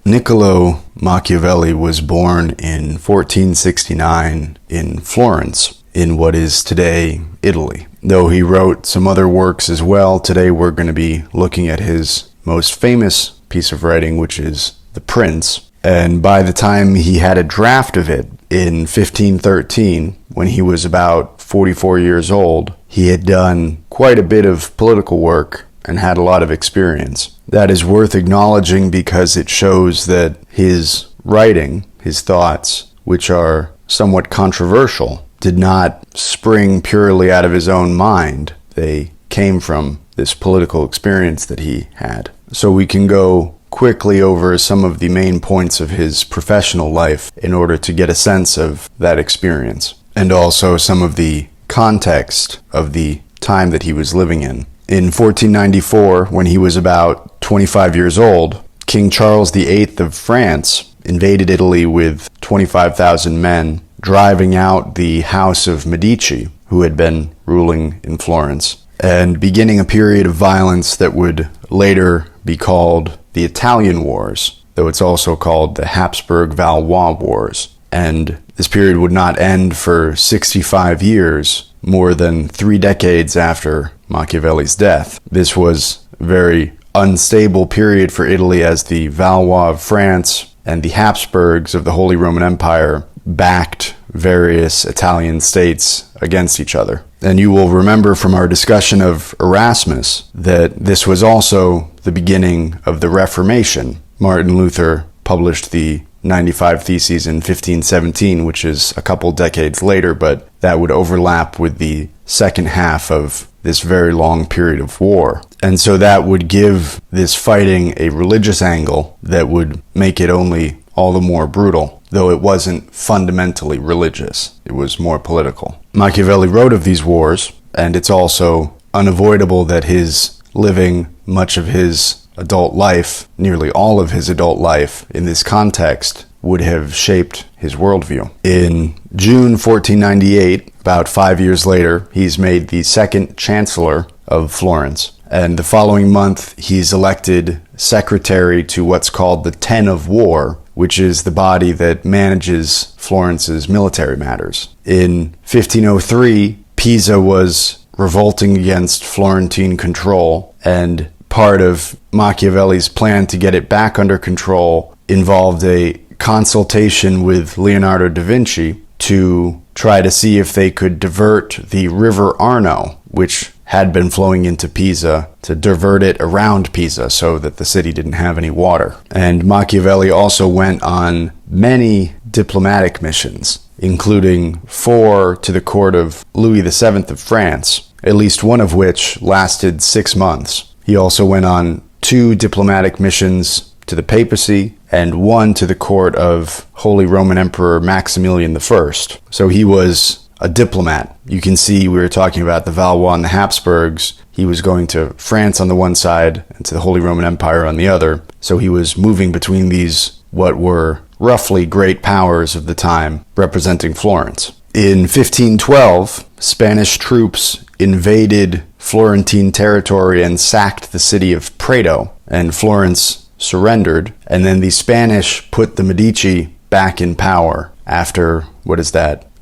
Niccolo Machiavelli was born in 1469 in Florence, in what is today Italy. Though he wrote some other works as well, today we're going to be looking at his most famous piece of writing, which is The Prince. And by the time he had a draft of it in 1513, when he was about 44 years old, he had done quite a bit of political work and had a lot of experience. That is worth acknowledging because it shows that his writing, his thoughts, which are somewhat controversial, did not spring purely out of his own mind. They came from this political experience that he had. So we can go quickly over some of the main points of his professional life in order to get a sense of that experience, and also some of the context of the time that he was living in. In 1494, when he was about 25 years old, King Charles VIII of France invaded Italy with 25,000 men, driving out the House of Medici, who had been ruling in Florence, and beginning a period of violence that would later be called the Italian Wars, though it's also called the Habsburg-Valois Wars. And this period would not end for 65 years, more than 3 decades after Machiavelli's death. This was a very unstable period for Italy, as the Valois of France and the Habsburgs of the Holy Roman Empire backed various Italian states against each other. And you will remember from our discussion of Erasmus that this was also the beginning of the Reformation. Martin Luther published the 95 Theses in 1517, which is a couple decades later, but that would overlap with the second half of this very long period of war. And so that would give this fighting a religious angle that would make it only all the more brutal, though it wasn't fundamentally religious. It was more political. Machiavelli wrote of these wars, and it's also unavoidable that his living much of his adult life, nearly all of his adult life, in this context, would have shaped his worldview. In June 1498, about 5 years later, he's made the second chancellor of Florence. And the following month, he's elected secretary to what's called the Ten of War, which is the body that manages Florence's military matters. In 1503, Pisa was revolting against Florentine control, and part of Machiavelli's plan to get it back under control involved a consultation with Leonardo da Vinci to try to see if they could divert the river Arno, which had been flowing into Pisa, to divert it around Pisa so that the city didn't have any water. And Machiavelli also went on many diplomatic missions, including 4 to the court of Louis VII of France, at least one of which lasted 6 months. He also went on 2 diplomatic missions to the papacy and 1 to the court of Holy Roman Emperor Maximilian I. So he was a diplomat. You can see we were talking about the Valois and the Habsburgs. He was going to France on the one side and to the Holy Roman Empire on the other. So he was moving between these, what were roughly great powers of the time, representing Florence. In 1512, Spanish troops invaded Florentine territory and sacked the city of Prato, and Florence surrendered, and then the Spanish put the Medici back in power after,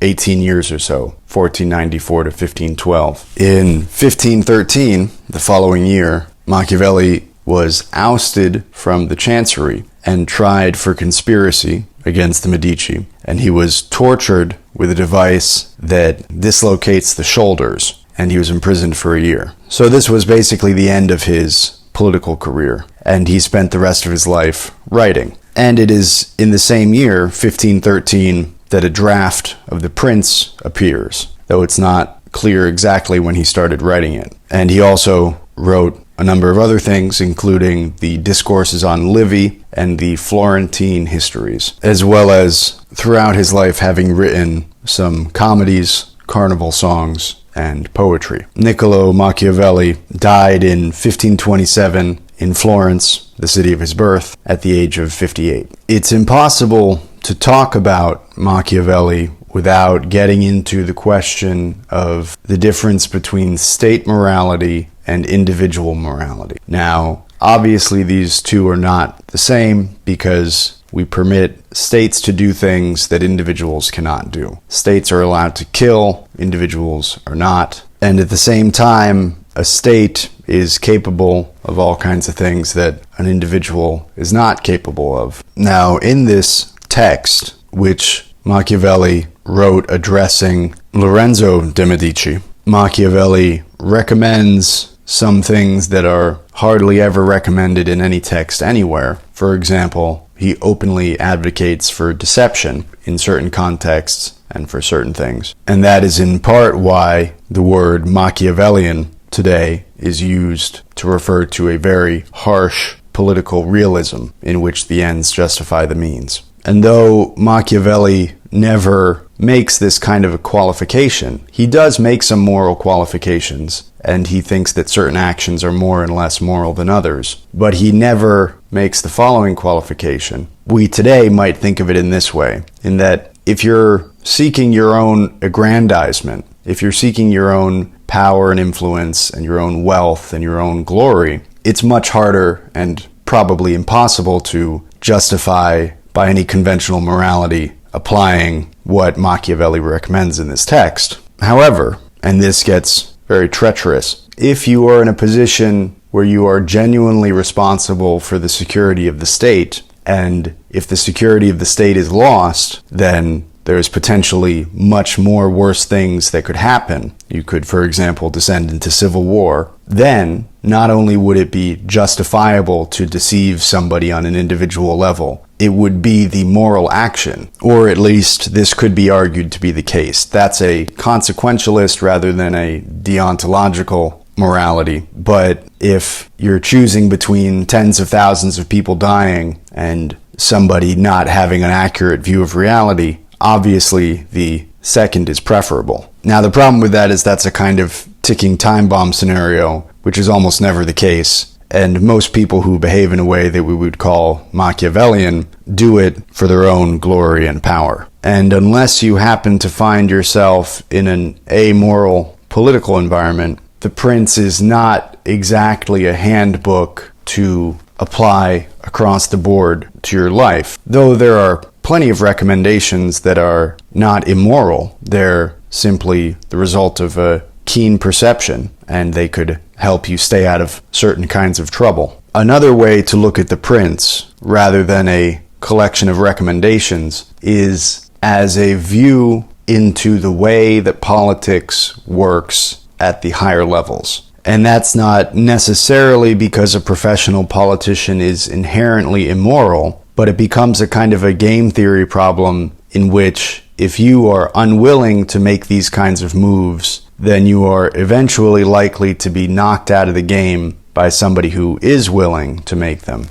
18 years or so, 1494 to 1512. In 1513, the following year, Machiavelli was ousted from the chancery and tried for conspiracy against the Medici, and he was tortured with a device that dislocates the shoulders, and he was imprisoned for a year. So this was basically the end of his political career, and he spent the rest of his life writing. And it is in the same year, 1513, that a draft of The Prince appears, though it's not clear exactly when he started writing it. And he also wrote a number of other things, including the discourses on Livy and the Florentine histories, as well as throughout his life having written some comedies, carnival songs, and poetry. Niccolo Machiavelli died in 1527 in Florence, the city of his birth, at the age of 58. It's impossible to talk about Machiavelli without getting into the question of the difference between state morality and individual morality. Now, Obviously, these two are not the same because we permit states to do things that individuals cannot do. States are allowed to kill, individuals are not. And at the same time, a state is capable of all kinds of things that an individual is not capable of. Now, in this text, which Machiavelli wrote addressing Lorenzo de' Medici, Machiavelli recommends some things that are hardly ever recommended in any text anywhere. For example, he openly advocates for deception in certain contexts and for certain things. And that is in part why the word Machiavellian today is used to refer to a very harsh political realism in which the ends justify the means. And though Machiavelli never makes this kind of a qualification, he does make some moral qualifications, and he thinks that certain actions are more and less moral than others. But he never makes the following qualification. We today might think of it in this way, in that if you're seeking your own aggrandizement, if you're seeking your own power and influence and your own wealth and your own glory, it's much harder and probably impossible to justify by any conventional morality applying what Machiavelli recommends in this text. However, and this gets very treacherous, if you are in a position where you are genuinely responsible for the security of the state, and if the security of the state is lost, then there's potentially much more worse things that could happen. You could, for example, descend into civil war. Then, not only would it be justifiable to deceive somebody on an individual level, it would be the moral action, or at least this could be argued to be the case. That's a consequentialist rather than a deontological morality. But if you're choosing between tens of thousands of people dying and somebody not having an accurate view of reality, obviously the second is preferable. Now, the problem with that is that's a kind of ticking time bomb scenario, which is almost never the case. And most people who behave in a way that we would call Machiavellian do it for their own glory and power. And unless you happen to find yourself in an amoral political environment, The Prince is not exactly a handbook to apply across the board to your life. Though there are plenty of recommendations that are not immoral, they're simply the result of a keen perception, and they could help you stay out of certain kinds of trouble. Another way to look at The Prince, rather than a collection of recommendations, is as a view into the way that politics works at the higher levels. And that's not necessarily because a professional politician is inherently immoral, but it becomes a kind of a game theory problem in which if you are unwilling to make these kinds of moves, then you are eventually likely to be knocked out of the game by somebody who is willing to make them.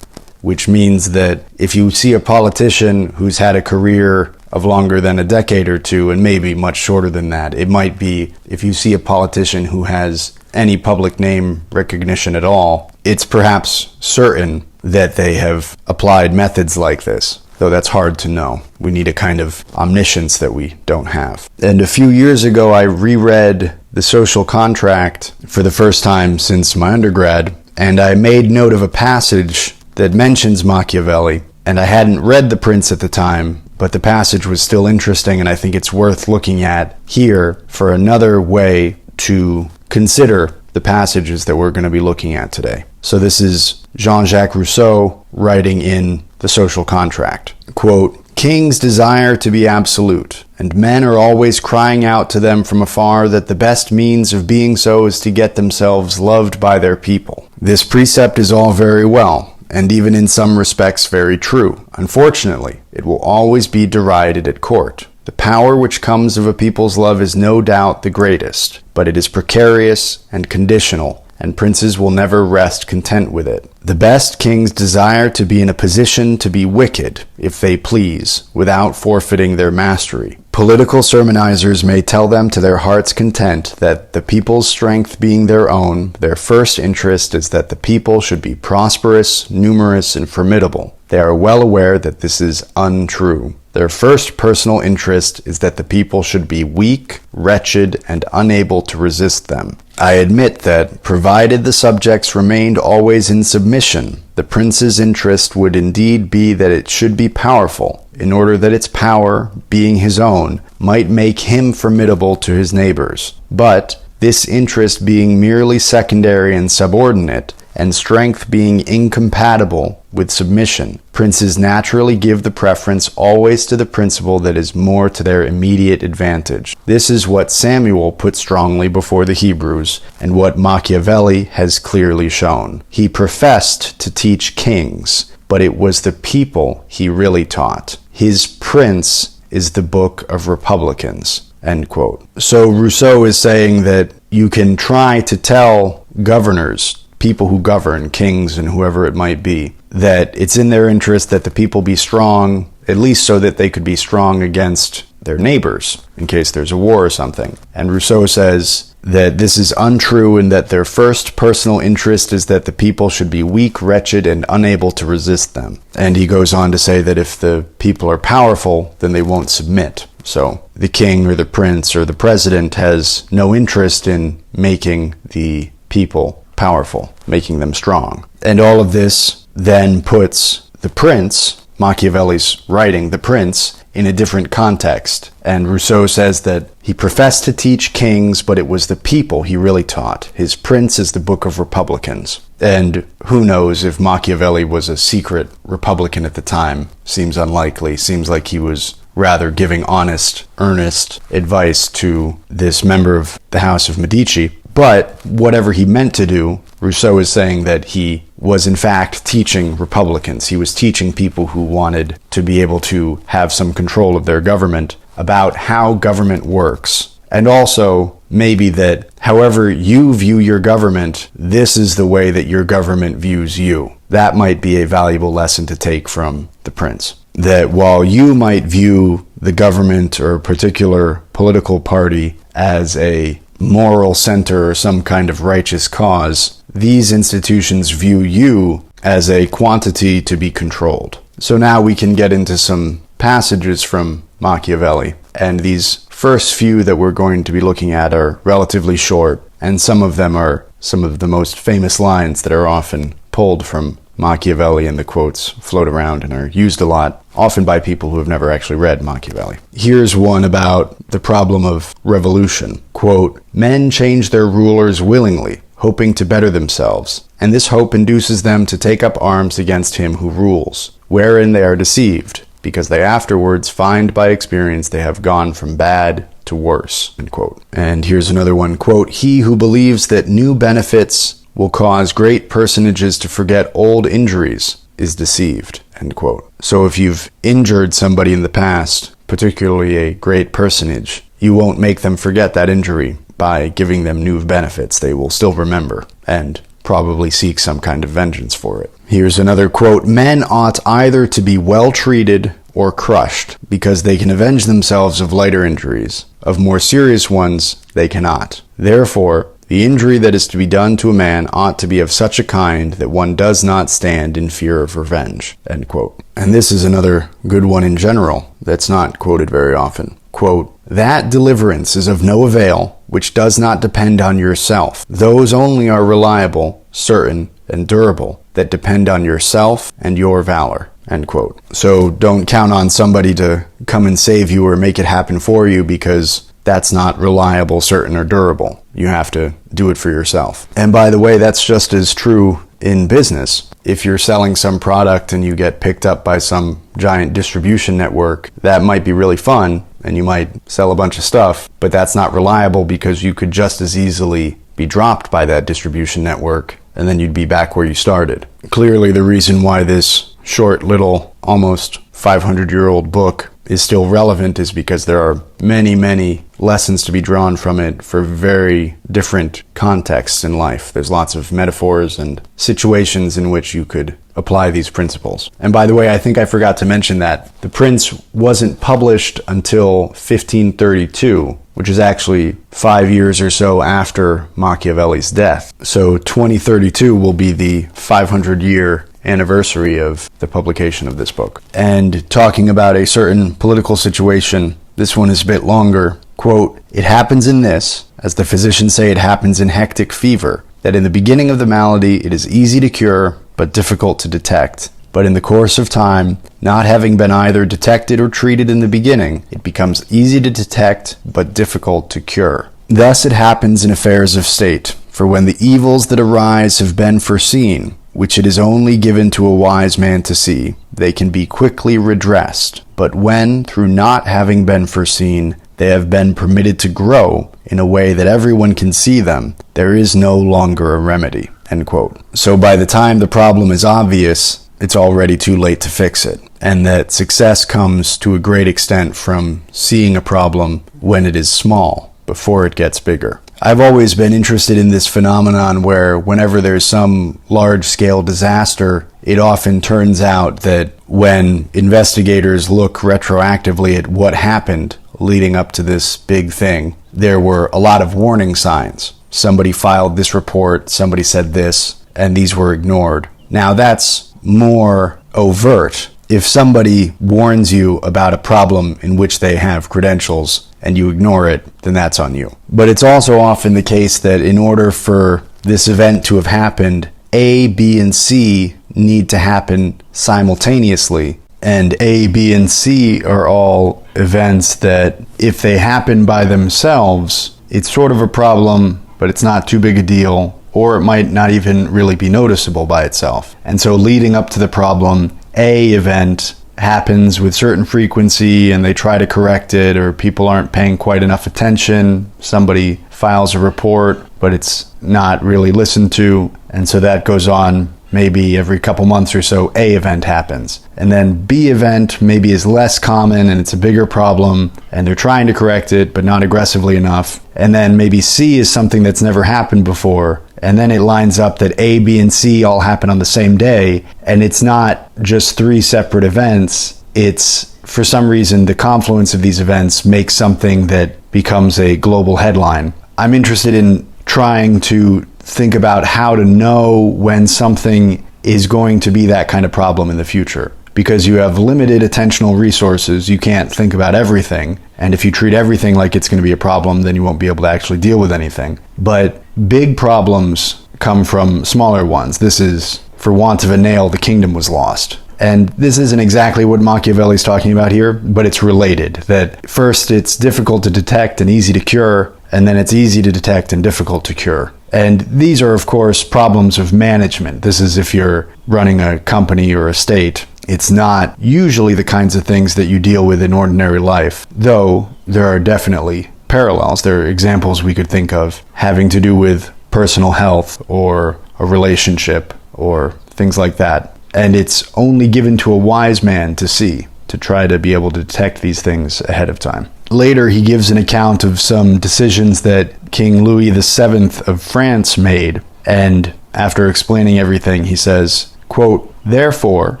Which means that if you see a politician who's had a career of longer than a decade or two, and maybe much shorter than that, it might be if you see a politician who has any public name recognition at all, it's perhaps certain that they have applied methods like this. Though that's hard to know. We need a kind of omniscience that we don't have. And a few years ago, I reread The Social Contract for the first time since my undergrad, and I made note of a passage that mentions Machiavelli. And I hadn't read The Prince at the time, but the passage was still interesting, and I think it's worth looking at here for another way to consider the passages that we're going to be looking at today. So this is Jean-Jacques Rousseau writing in The Social Contract. Quote, "Kings desire to be absolute, and men are always crying out to them from afar that the best means of being so is to get themselves loved by their people. This precept is all very well, and even in some respects very true. Unfortunately, it will always be derided at court. The power which comes of a people's love is no doubt the greatest, but it is precarious and conditional, and princes will never rest content with it. The best kings desire to be in a position to be wicked, if they please, without forfeiting their mastery. Political sermonizers may tell them to their heart's content that the people's strength being their own, their first interest is that the people should be prosperous, numerous, and formidable. They are well aware that this is untrue. Their first personal interest is that the people should be weak, wretched, and unable to resist them. I admit that, provided the subjects remained always in submission, the prince's interest would indeed be that it should be powerful, in order that its power, being his own, might make him formidable to his neighbors. But, this interest being merely secondary and subordinate, and strength being incompatible with submission, princes naturally give the preference always to the principle that is more to their immediate advantage. This is what Samuel put strongly before the Hebrews, and what Machiavelli has clearly shown. He professed to teach kings, but it was the people he really taught. His prince is the book of republicans. End quote. So Rousseau is saying that you can try to tell governors, people who govern, kings and whoever it might be, that it's in their interest that the people be strong, at least so that they could be strong against their neighbors in case there's a war or something. And Rousseau says that this is untrue and that their first personal interest is that the people should be weak, wretched, and unable to resist them. And he goes on to say that if the people are powerful, then they won't submit. So the king or the prince or the president has no interest in making the people powerful, making them strong. And all of this then puts the prince, Machiavelli's writing, The Prince, in a different context. And Rousseau says that he professed to teach kings, but it was the people he really taught. His prince is the book of republicans. And who knows if Machiavelli was a secret republican at the time. Seems unlikely. Seems like he was rather giving honest, earnest advice to this member of the House of Medici. But whatever he meant to do, Rousseau is saying that he was in fact teaching republicans. He was teaching people who wanted to be able to have some control of their government about how government works. And also, maybe that however you view your government, this is the way that your government views you. That might be a valuable lesson to take from the prince. That while you might view the government or a particular political party as a moral center or some kind of righteous cause, these institutions view you as a quantity to be controlled. So now we can get into some passages from Machiavelli, and these first few that we're going to be looking at are relatively short, and some of them are some of the most famous lines that are often pulled from Machiavelli, and the quotes float around and are used a lot, often by people who have never actually read Machiavelli. Here's one about the problem of revolution. Quote, "Men change their rulers willingly, hoping to better themselves, and this hope induces them to take up arms against him who rules, wherein they are deceived, because they afterwards find by experience they have gone from bad to worse." End quote. And here's another one. Quote, "He who believes that new benefits will cause great personages to forget old injuries is deceived." End quote. So if you've injured somebody in the past, particularly a great personage, you won't make them forget that injury by giving them new benefits. They will still remember and probably seek some kind of vengeance for it. Here's another quote. "Men ought either to be well treated or crushed, because they can avenge themselves of lighter injuries. Of more serious ones, they cannot. Therefore, the injury that is to be done to a man ought to be of such a kind that one does not stand in fear of revenge." End quote. And this is another good one in general that's not quoted very often. Quote, "That deliverance is of no avail which does not depend on yourself. Those only are reliable, certain, and durable that depend on yourself and your valor." End quote. So don't count on somebody to come and save you or make it happen for you, because that's not reliable, certain, or durable. You have to do it for yourself. And by the way, that's just as true in business. If you're selling some product and you get picked up by some giant distribution network, that might be really fun and you might sell a bunch of stuff, but that's not reliable because you could just as easily be dropped by that distribution network and then you'd be back where you started. Clearly, the reason why this short little, almost 500-year-old book is still relevant is because there are many, many lessons to be drawn from it for very different contexts in life. There's lots of metaphors and situations in which you could apply these principles. And by the way, I think I forgot to mention that The Prince wasn't published until 1532, which is actually 5 years or so after Machiavelli's death. So 2032 will be the 500-year anniversary of the publication of this book. And talking about a certain political situation, this one is a bit longer, Quote, "It happens in this, as the physicians say it happens in hectic fever, that in the beginning of the malady it is easy to cure, but difficult to detect. But in the course of time, not having been either detected or treated in the beginning, it becomes easy to detect, but difficult to cure. Thus it happens in affairs of state, for when the evils that arise have been foreseen, which it is only given to a wise man to see, they can be quickly redressed. But when, through not having been foreseen, they have been permitted to grow in a way that everyone can see them, there is no longer a remedy." End quote. So by the time the problem is obvious, it's already too late to fix it. And that success comes to a great extent from seeing a problem when it is small, before it gets bigger. I've always been interested in this phenomenon where whenever there's some large-scale disaster, it often turns out that when investigators look retroactively at what happened leading up to this big thing, there were a lot of warning signs. Somebody filed this report, somebody said this, and these were ignored. Now that's more overt. If somebody warns you about a problem in which they have credentials and you ignore it, then that's on you. But it's also often the case that in order for this event to have happened, A, B, and C need to happen simultaneously. And A, B, and C are all events that if they happen by themselves, it's sort of a problem, but it's not too big a deal, or it might not even really be noticeable by itself. And so leading up to the problem, A event happens with certain frequency and they try to correct it, or people aren't paying quite enough attention. Somebody files a report, but it's not really listened to. And so that goes on maybe every couple months or so. A event happens. And then B event maybe is less common and it's a bigger problem and they're trying to correct it, but not aggressively enough. And then maybe C is something that's never happened before. And then it lines up that A, B, and C all happen on the same day. And it's not just three separate events. It's, for some reason, the confluence of these events makes something that becomes a global headline. I'm interested in trying to think about how to know when something is going to be that kind of problem in the future. Because you have limited attentional resources, you can't think about everything. And if you treat everything like it's going to be a problem, then you won't be able to actually deal with anything. But big problems come from smaller ones. This is, for want of a nail, the kingdom was lost. And this isn't exactly what Machiavelli's talking about here, but it's related. That first it's difficult to detect and easy to cure, and then it's easy to detect and difficult to cure. And these are, of course, problems of management. This is if you're running a company or a state. It's not usually the kinds of things that you deal with in ordinary life, though there are definitely parallels. There are examples we could think of having to do with personal health or a relationship or things like that. And it's only given to a wise man to see, to try to be able to detect these things ahead of time. Later, he gives an account of some decisions that King Louis VII of France made. And after explaining everything, he says, quote, "Therefore,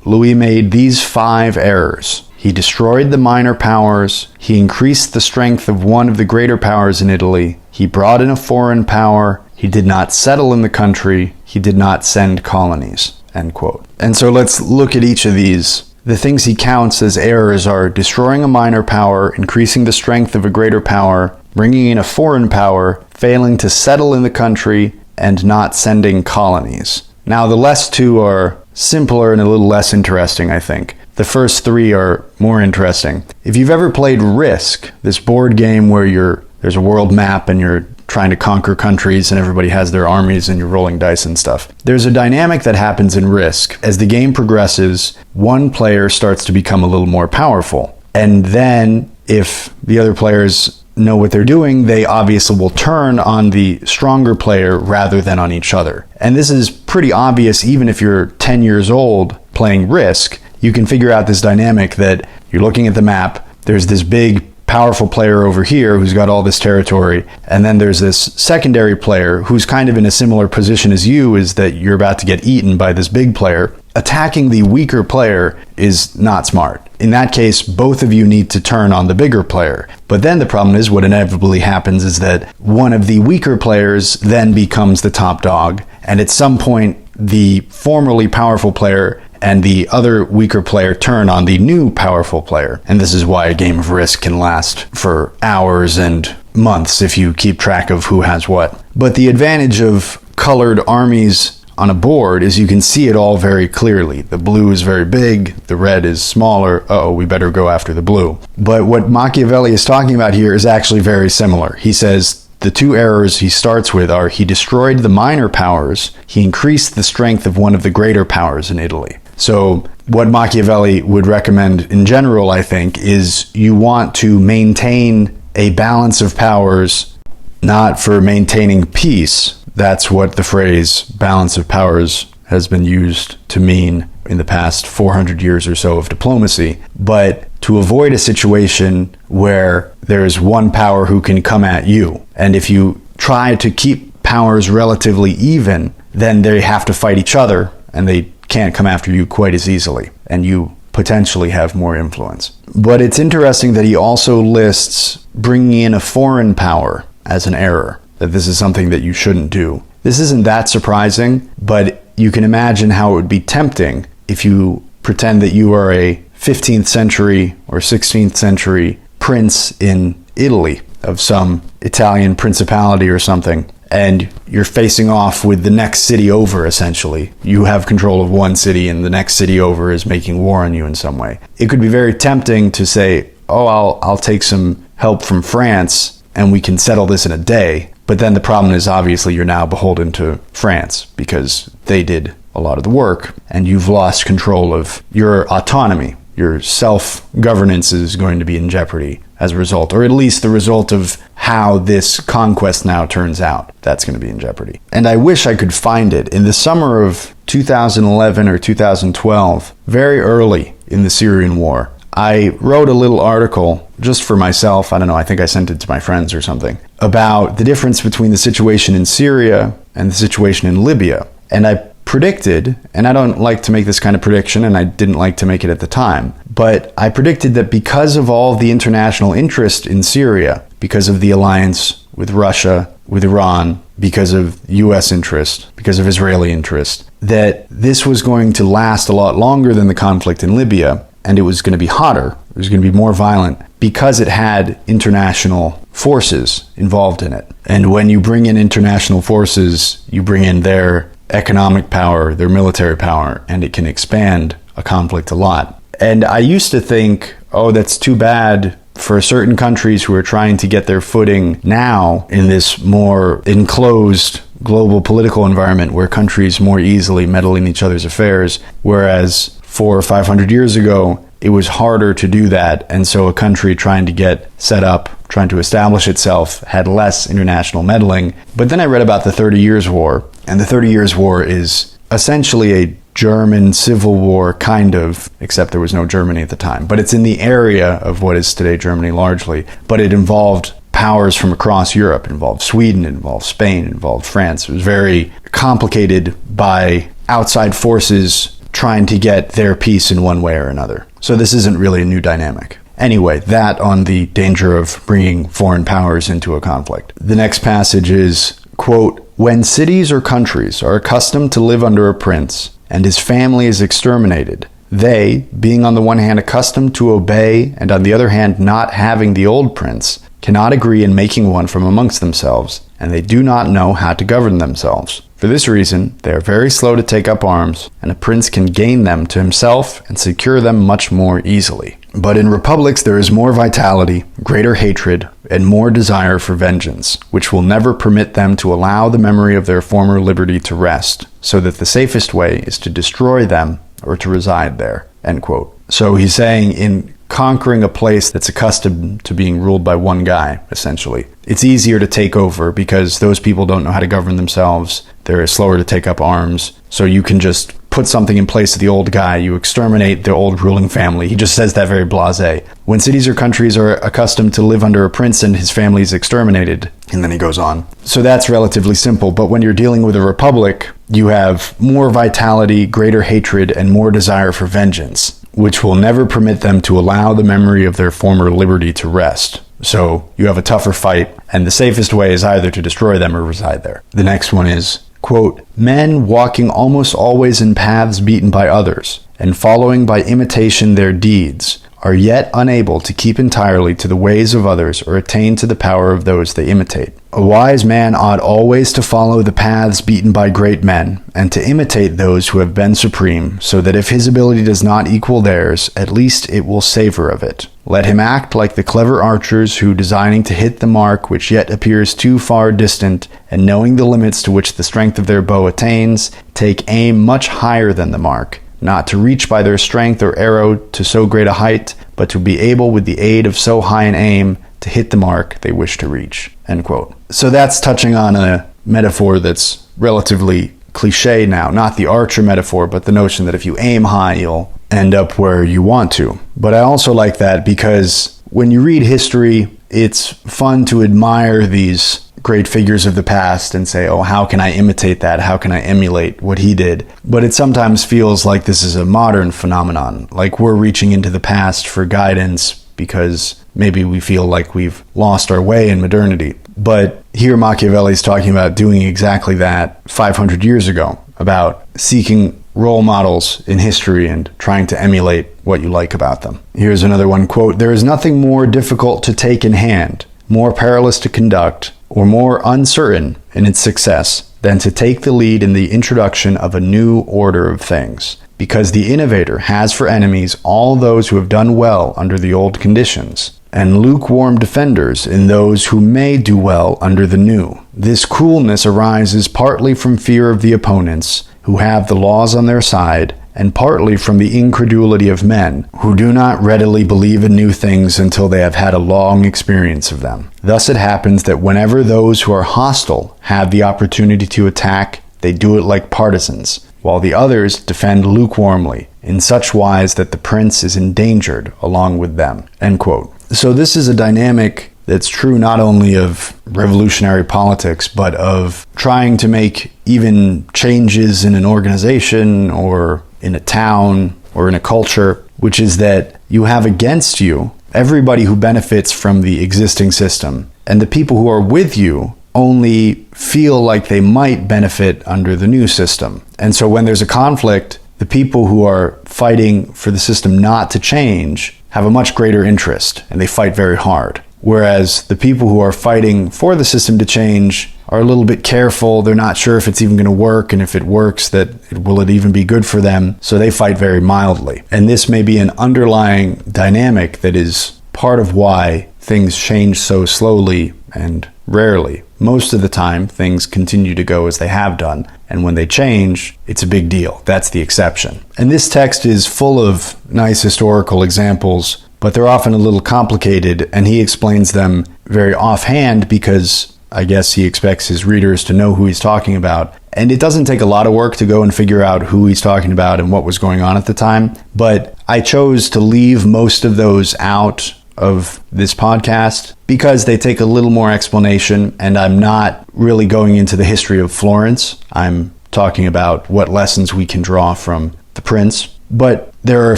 Louis made these 5 errors. He destroyed the minor powers. He increased the strength of one of the greater powers in Italy. He brought in a foreign power. He did not settle in the country. He did not send colonies." End quote. And so let's look at each of these. The things he counts as errors are destroying a minor power, increasing the strength of a greater power, bringing in a foreign power, failing to settle in the country, and not sending colonies. Now the last 2 are simpler and a little less interesting, I think. The first 3 are more interesting. If you've ever played Risk, this board game where there's a world map and you're trying to conquer countries and everybody has their armies and you're rolling dice and stuff. There's a dynamic that happens in Risk. As the game progresses, one player starts to become a little more powerful. And then if the other players know what they're doing, they obviously will turn on the stronger player rather than on each other. And this is pretty obvious even if you're 10 years old playing Risk. You can figure out this dynamic that you're looking at the map, there's this big powerful player over here who's got all this territory, and then there's this secondary player who's kind of in a similar position as you, is that you're about to get eaten by this big player. Attacking the weaker player is not smart. In that case, both of you need to turn on the bigger player. But then the problem is, what inevitably happens is that one of the weaker players then becomes the top dog, and at some point the formerly powerful player and the other weaker player turn on the new powerful player. And this is why a game of Risk can last for hours and months if you keep track of who has what. But the advantage of colored armies on a board is you can see it all very clearly. The blue is very big, the red is smaller. Uh-oh, we better go after the blue. But what Machiavelli is talking about here is actually very similar. He says the two errors he starts with are he destroyed the minor powers, he increased the strength of one of the greater powers in Italy. So what Machiavelli would recommend in general, I think, is you want to maintain a balance of powers, not for maintaining peace. That's what the phrase balance of powers has been used to mean in the past 400 years or so of diplomacy, but to avoid a situation where there's one power who can come at you. And if you try to keep powers relatively even, then they have to fight each other and they can't come after you quite as easily, and you potentially have more influence. But it's interesting that he also lists bringing in a foreign power as an error, that this is something that you shouldn't do. This isn't that surprising, but you can imagine how it would be tempting if you pretend that you are a 15th century or 16th century prince in Italy of some Italian principality or something, and you're facing off with the next city over, essentially. You have control of one city and the next city over is making war on you in some way. It could be very tempting to say, oh, I'll take some help from France and we can settle this in a day. But then the problem is obviously you're now beholden to France because they did a lot of the work and you've lost control of your autonomy. Your self-governance is going to be in jeopardy as a result, or at least the result of how this conquest now turns out. That's going to be in jeopardy. And I wish I could find it. In the summer of 2011 or 2012, very early in the Syrian war, I wrote a little article just for myself, I don't know, I think I sent it to my friends or something, about the difference between the situation in Syria and the situation in Libya. And I predicted, and I don't like to make this kind of prediction, and I didn't like to make it at the time, but I predicted that because of all the international interest in Syria, because of the alliance with Russia, with Iran, because of US interest, because of Israeli interest, that this was going to last a lot longer than the conflict in Libya, and it was going to be hotter, it was going to be more violent, because it had international forces involved in it. And when you bring in international forces, you bring in their economic power, their military power, and it can expand a conflict a lot. And I used to think, oh, that's too bad for certain countries who are trying to get their footing now in this more enclosed global political environment where countries more easily meddle in each other's affairs, whereas 400 or 500 years ago, it was harder to do that. And so a country trying to get set up, trying to establish itself, had less international meddling. But then I read about the 30 Years' War, and the 30 Years' War is essentially a German civil war, kind of, except there was no Germany at the time. But it's in the area of what is today Germany largely. But it involved powers from across Europe. It involved Sweden, it involved Spain, it involved France. It was very complicated by outside forces trying to get their piece in one way or another. So this isn't really a new dynamic. Anyway, that on the danger of bringing foreign powers into a conflict. The next passage is, quote, "When cities or countries are accustomed to live under a prince, and his family is exterminated, they, being on the one hand accustomed to obey, and on the other hand not having the old prince, cannot agree in making one from amongst themselves, and they do not know how to govern themselves. For this reason, they are very slow to take up arms, and a prince can gain them to himself and secure them much more easily. But in republics there is more vitality, greater hatred, and more desire for vengeance, which will never permit them to allow the memory of their former liberty to rest, so that the safest way is to destroy them or to reside there." End quote. So he's saying in conquering a place that's accustomed to being ruled by one guy, essentially, it's easier to take over because those people don't know how to govern themselves. They're slower to take up arms. So you can just put something in place of the old guy. You exterminate the old ruling family. He just says that very blasé. When cities or countries are accustomed to live under a prince and his family is exterminated, and then he goes on. So that's relatively simple. But when you're dealing with a republic, you have more vitality, greater hatred, and more desire for vengeance, which will never permit them to allow the memory of their former liberty to rest. So you have a tougher fight, and the safest way is either to destroy them or reside there. The next one is, quote, "Men walking almost always in paths beaten by others, and following by imitation their deeds, are yet unable to keep entirely to the ways of others or attain to the power of those they imitate. A wise man ought always to follow the paths beaten by great men, and to imitate those who have been supreme, so that if his ability does not equal theirs, at least it will savor of it. Let him act like the clever archers who, designing to hit the mark which yet appears too far distant, and knowing the limits to which the strength of their bow attains, take aim much higher than the mark, not to reach by their strength or arrow to so great a height, but to be able with the aid of so high an aim to hit the mark they wish to reach." End quote. So that's touching on a metaphor that's relatively cliche now, not the archer metaphor, but the notion that if you aim high, you'll end up where you want to. But I also like that because when you read history, it's fun to admire these great figures of the past and say, oh, how can I imitate that? How can I emulate what he did? But it sometimes feels like this is a modern phenomenon, like we're reaching into the past for guidance because maybe we feel like we've lost our way in modernity. But here Machiavelli's talking about doing exactly that 500 years ago, about seeking role models in history and trying to emulate what you like about them. Here's another one, quote, "There is nothing more difficult to take in hand, more perilous to conduct, or more uncertain in its success than to take the lead in the introduction of a new order of things, because the innovator has for enemies all those who have done well under the old conditions, and lukewarm defenders in those who may do well under the new. This coolness arises partly from fear of the opponents, who have the laws on their side, and partly from the incredulity of men, who do not readily believe in new things until they have had a long experience of them. Thus it happens that whenever those who are hostile have the opportunity to attack, they do it like partisans, while the others defend lukewarmly, in such wise that the prince is endangered along with them." End quote. So this is a dynamic that's true not only of revolutionary politics, but of trying to make even changes in an organization or in a town or in a culture, which is that you have against you everybody who benefits from the existing system, and the people who are with you only feel like they might benefit under the new system. And so when there's a conflict, the people who are fighting for the system not to change have a much greater interest, and they fight very hard. Whereas the people who are fighting for the system to change are a little bit careful. They're not sure if it's even going to work, and if it works, will it even be good for them? So they fight very mildly. And this may be an underlying dynamic that is part of why things change so slowly and rarely. Most of the time, things continue to go as they have done. And when they change, it's a big deal. That's the exception. And this text is full of nice historical examples, but they're often a little complicated, and he explains them very offhand because I guess he expects his readers to know who he's talking about. And it doesn't take a lot of work to go and figure out who he's talking about and what was going on at the time. But I chose to leave most of those out of this podcast because they take a little more explanation, and I'm not really going into the history of Florence. I'm talking about what lessons we can draw from the prince. But there are a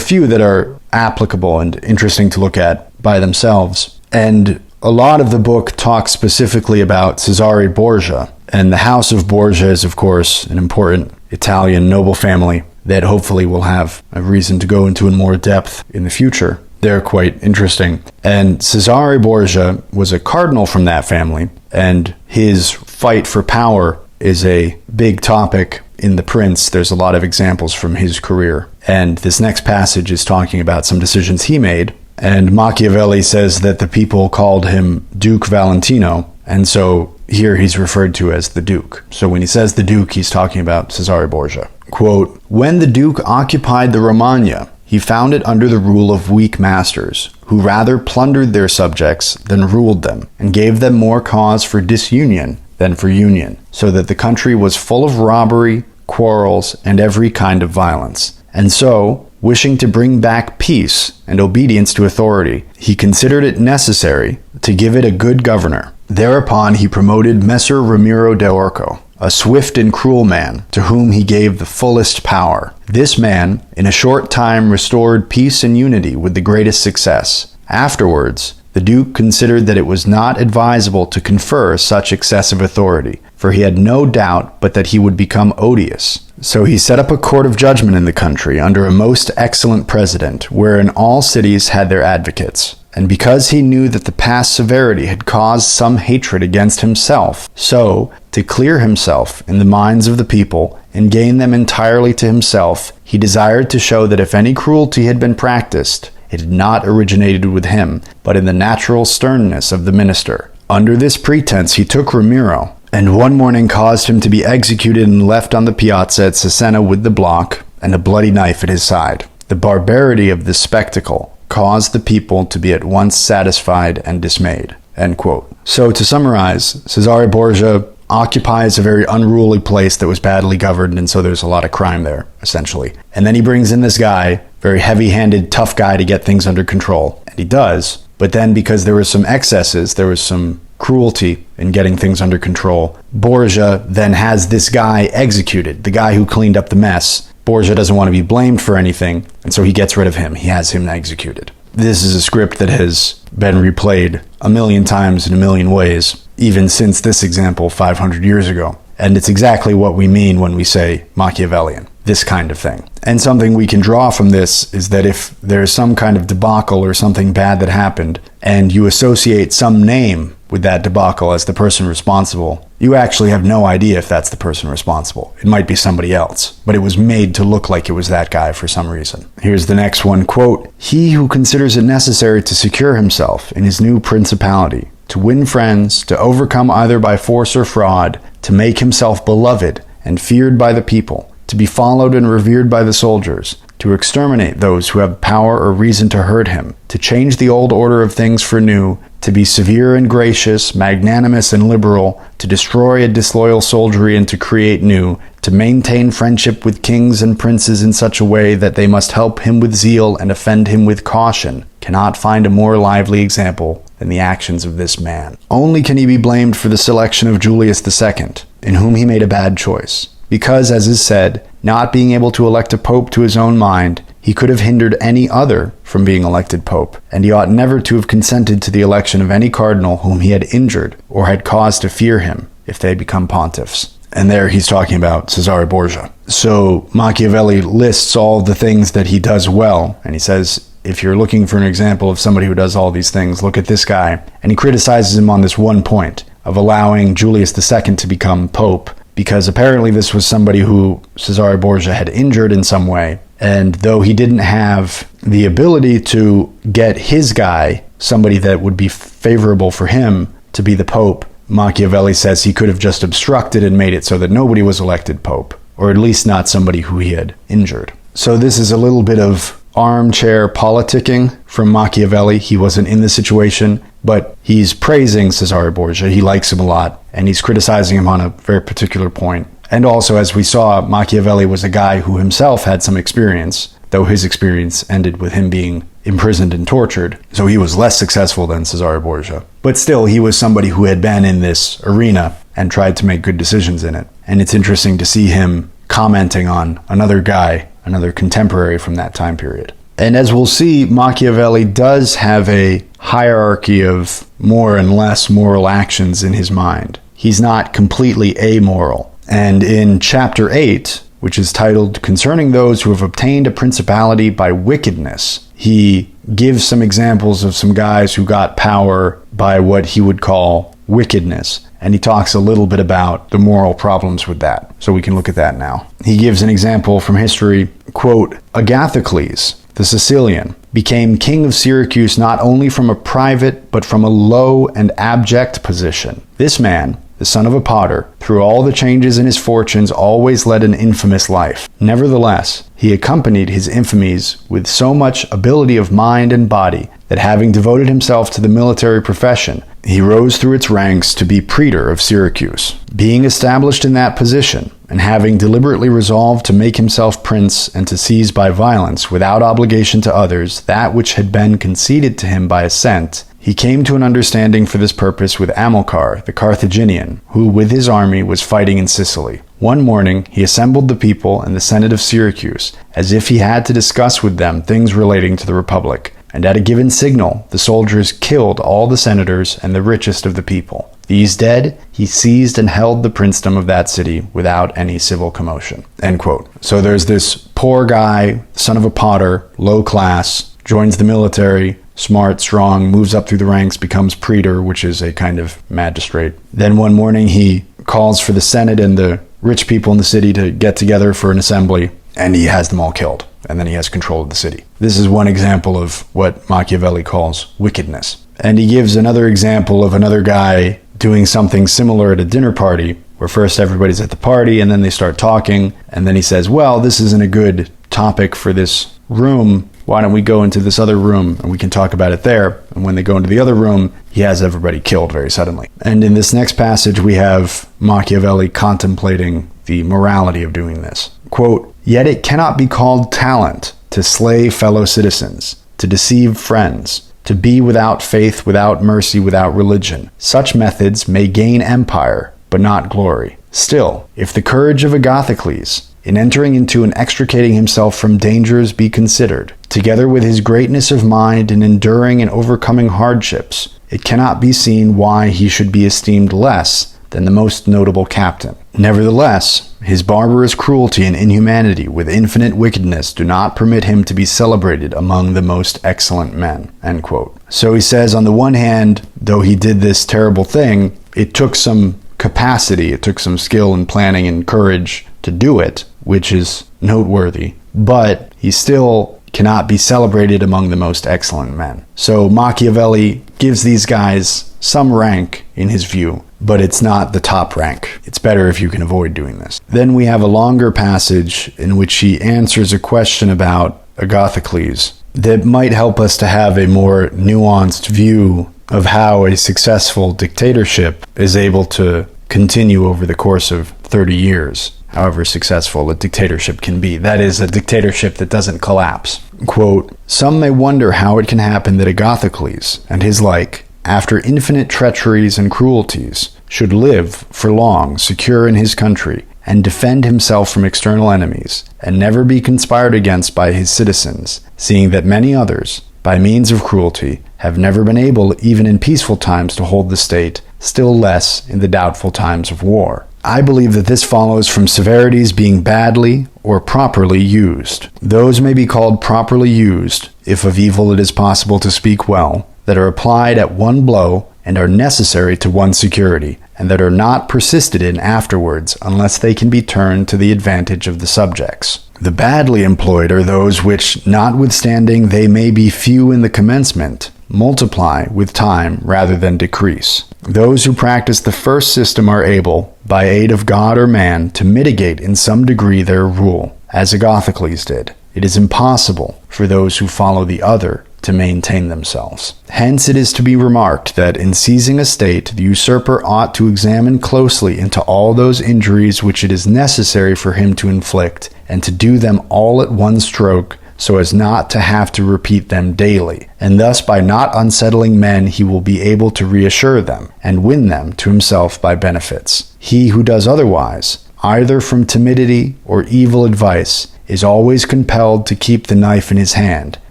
few that are applicable and interesting to look at by themselves. And a lot of the book talks specifically about Cesare Borgia. And the House of Borgia is, of course, an important Italian noble family that hopefully we'll have a reason to go into in more depth in the future. They're quite interesting. And Cesare Borgia was a cardinal from that family, and his fight for power is a big topic in The Prince. There's a lot of examples from his career. And this next passage is talking about some decisions he made. And Machiavelli says that the people called him Duke Valentino, and so here he's referred to as the Duke. So when he says the Duke, he's talking about Cesare Borgia. Quote, "When the Duke occupied the Romagna, he found it under the rule of weak masters, who rather plundered their subjects than ruled them, and gave them more cause for disunion than for union, so that the country was full of robbery, quarrels, and every kind of violence. And so, wishing to bring back peace and obedience to authority, he considered it necessary to give it a good governor. Thereupon he promoted Messer Ramiro de Orco, a swift and cruel man, to whom he gave the fullest power. This man, in a short time, restored peace and unity with the greatest success. Afterwards, The Duke considered that it was not advisable to confer such excessive authority, for he had no doubt but that he would become odious. So he set up a court of judgment in the country under a most excellent president, wherein all cities had their advocates. And because he knew that the past severity had caused some hatred against himself, so, to clear himself in the minds of the people, and gain them entirely to himself, he desired to show that if any cruelty had been practiced, it had not originated with him, but in the natural sternness of the minister. Under this pretense he took Ramiro, and one morning caused him to be executed and left on the piazza at Cesena with the block, and a bloody knife at his side. The barbarity of this spectacle caused the people to be at once satisfied and dismayed." End quote. So to summarize, Cesare Borgia occupies a very unruly place that was badly governed, and so there's a lot of crime there, essentially. And then he brings in this guy, very heavy-handed, tough guy to get things under control. And he does, but then because there were some excesses, there was some cruelty in getting things under control, Borgia then has this guy executed, the guy who cleaned up the mess. Borgia doesn't want to be blamed for anything, and so he gets rid of him. He has him executed. This is a script that has been replayed a million times in a million ways, even since this example 500 years ago. And it's exactly what we mean when we say Machiavellian, this kind of thing. And something we can draw from this is that if there's some kind of debacle or something bad that happened, and you associate some name with that debacle as the person responsible, you actually have no idea if that's the person responsible. It might be somebody else, but it was made to look like it was that guy for some reason. Here's the next one, quote, "He who considers it necessary to secure himself in his new principality, to win friends, to overcome either by force or fraud, to make himself beloved and feared by the people, to be followed and revered by the soldiers, to exterminate those who have power or reason to hurt him, to change the old order of things for new, to be severe and gracious, magnanimous and liberal, to destroy a disloyal soldiery and to create new, to maintain friendship with kings and princes in such a way that they must help him with zeal and offend him with caution, cannot find a more lively example than the actions of this man. Only can he be blamed for the selection of Julius II, in whom he made a bad choice, because, as is said, not being able to elect a pope to his own mind, he could have hindered any other from being elected pope, and he ought never to have consented to the election of any cardinal whom he had injured or had cause to fear him if they become pontiffs. And there he's talking about Cesare Borgia. So Machiavelli lists all the things that he does well, and he says, if you're looking for an example of somebody who does all these things, look at this guy. And he criticizes him on this one point of allowing Julius II to become pope, because apparently this was somebody who Cesare Borgia had injured in some way. And though he didn't have the ability to get his guy, somebody that would be favorable for him, to be the pope, Machiavelli says he could have just obstructed and made it so that nobody was elected pope, or at least not somebody who he had injured. So this is a little bit of armchair politicking from Machiavelli. He wasn't in the situation, but he's praising Cesare Borgia. He likes him a lot, and he's criticizing him on a very particular point. And also, as we saw, Machiavelli was a guy who himself had some experience, though his experience ended with him being imprisoned and tortured. So he was less successful than Cesare Borgia. But still, he was somebody who had been in this arena and tried to make good decisions in it. And it's interesting to see him commenting on another guy, another contemporary from that time period. And as we'll see, Machiavelli does have a hierarchy of more and less moral actions in his mind. He's not completely amoral. And in chapter 8, which is titled Concerning Those Who Have Obtained a Principality by Wickedness, he gives some examples of some guys who got power by what he would call wickedness. And he talks a little bit about the moral problems with that. So we can look at that now. He gives an example from history, quote, Agathocles, the Sicilian, became king of Syracuse not only from a private, but from a low and abject position. This man, the son of a potter, through all the changes in his fortunes, always led an infamous life. Nevertheless, he accompanied his infamies with so much ability of mind and body that, having devoted himself to the military profession, he rose through its ranks to be praetor of Syracuse. Being established in that position, and having deliberately resolved to make himself prince and to seize by violence, without obligation to others, that which had been conceded to him by assent, he came to an understanding for this purpose with Amilcar, the Carthaginian, who with his army was fighting in Sicily. One morning he assembled the people and the Senate of Syracuse, as if he had to discuss with them things relating to the Republic. and at a given signal, the soldiers killed all the senators and the richest of the people. These dead, he seized and held the princedom of that city without any civil commotion." End quote. So there's this poor guy, son of a potter, low class, joins the military, smart, strong, moves up through the ranks, becomes praetor, which is a kind of magistrate. Then one morning he calls for the Senate and the rich people in the city to get together for an assembly, and he has them all killed. And then he has control of the city. This is one example of what Machiavelli calls wickedness. And he gives another example of another guy doing something similar at a dinner party, where first everybody's at the party and then they start talking, and then he says, well, this isn't a good topic for this room. Why don't we go into this other room and we can talk about it there? And when they go into the other room, he has everybody killed very suddenly. And in this next passage, we have Machiavelli contemplating the morality of doing this. Quote, "Yet it cannot be called talent to slay fellow citizens, to deceive friends, to be without faith, without mercy, without religion. Such methods may gain empire, but not glory. Still, if the courage of Agathocles, in entering into and extricating himself from dangers be considered, together with his greatness of mind in enduring and overcoming hardships, it cannot be seen why he should be esteemed less than the most notable captain. Nevertheless, his barbarous cruelty and inhumanity with infinite wickedness do not permit him to be celebrated among the most excellent men." End quote. So he says, on the one hand, though he did this terrible thing, it took some capacity, it took some skill and planning and courage to do it, which is noteworthy, but he still cannot be celebrated among the most excellent men. So Machiavelli gives these guys some rank in his view, but it's not the top rank. It's better if you can avoid doing this. Then we have a longer passage in which he answers a question about Agathocles that might help us to have a more nuanced view of how a successful dictatorship is able to continue over the course of 30 years. However successful a dictatorship can be. That is, a dictatorship that doesn't collapse. Quote, "Some may wonder how it can happen that Agathocles and his like, after infinite treacheries and cruelties, should live for long secure in his country, and defend himself from external enemies, and never be conspired against by his citizens, seeing that many others, by means of cruelty, have never been able, even in peaceful times, to hold the state, still less in the doubtful times of war. I believe that this follows from severities being badly or properly used. Those may be called properly used, if of evil it is possible to speak well, that are applied at one blow and are necessary to one's security, and that are not persisted in afterwards unless they can be turned to the advantage of the subjects. The badly employed are those which, notwithstanding they may be few in the commencement, multiply with time rather than decrease. Those who practice the first system are able, by aid of God or man, to mitigate in some degree their rule, as Agathocles did. It is impossible for those who follow the other to maintain themselves. Hence it is to be remarked that in seizing a state, the usurper ought to examine closely into all those injuries which it is necessary for him to inflict, and to do them all at one stroke, so as not to have to repeat them daily, and thus by not unsettling men he will be able to reassure them, and win them to himself by benefits. He who does otherwise, either from timidity or evil advice, is always compelled to keep the knife in his hand.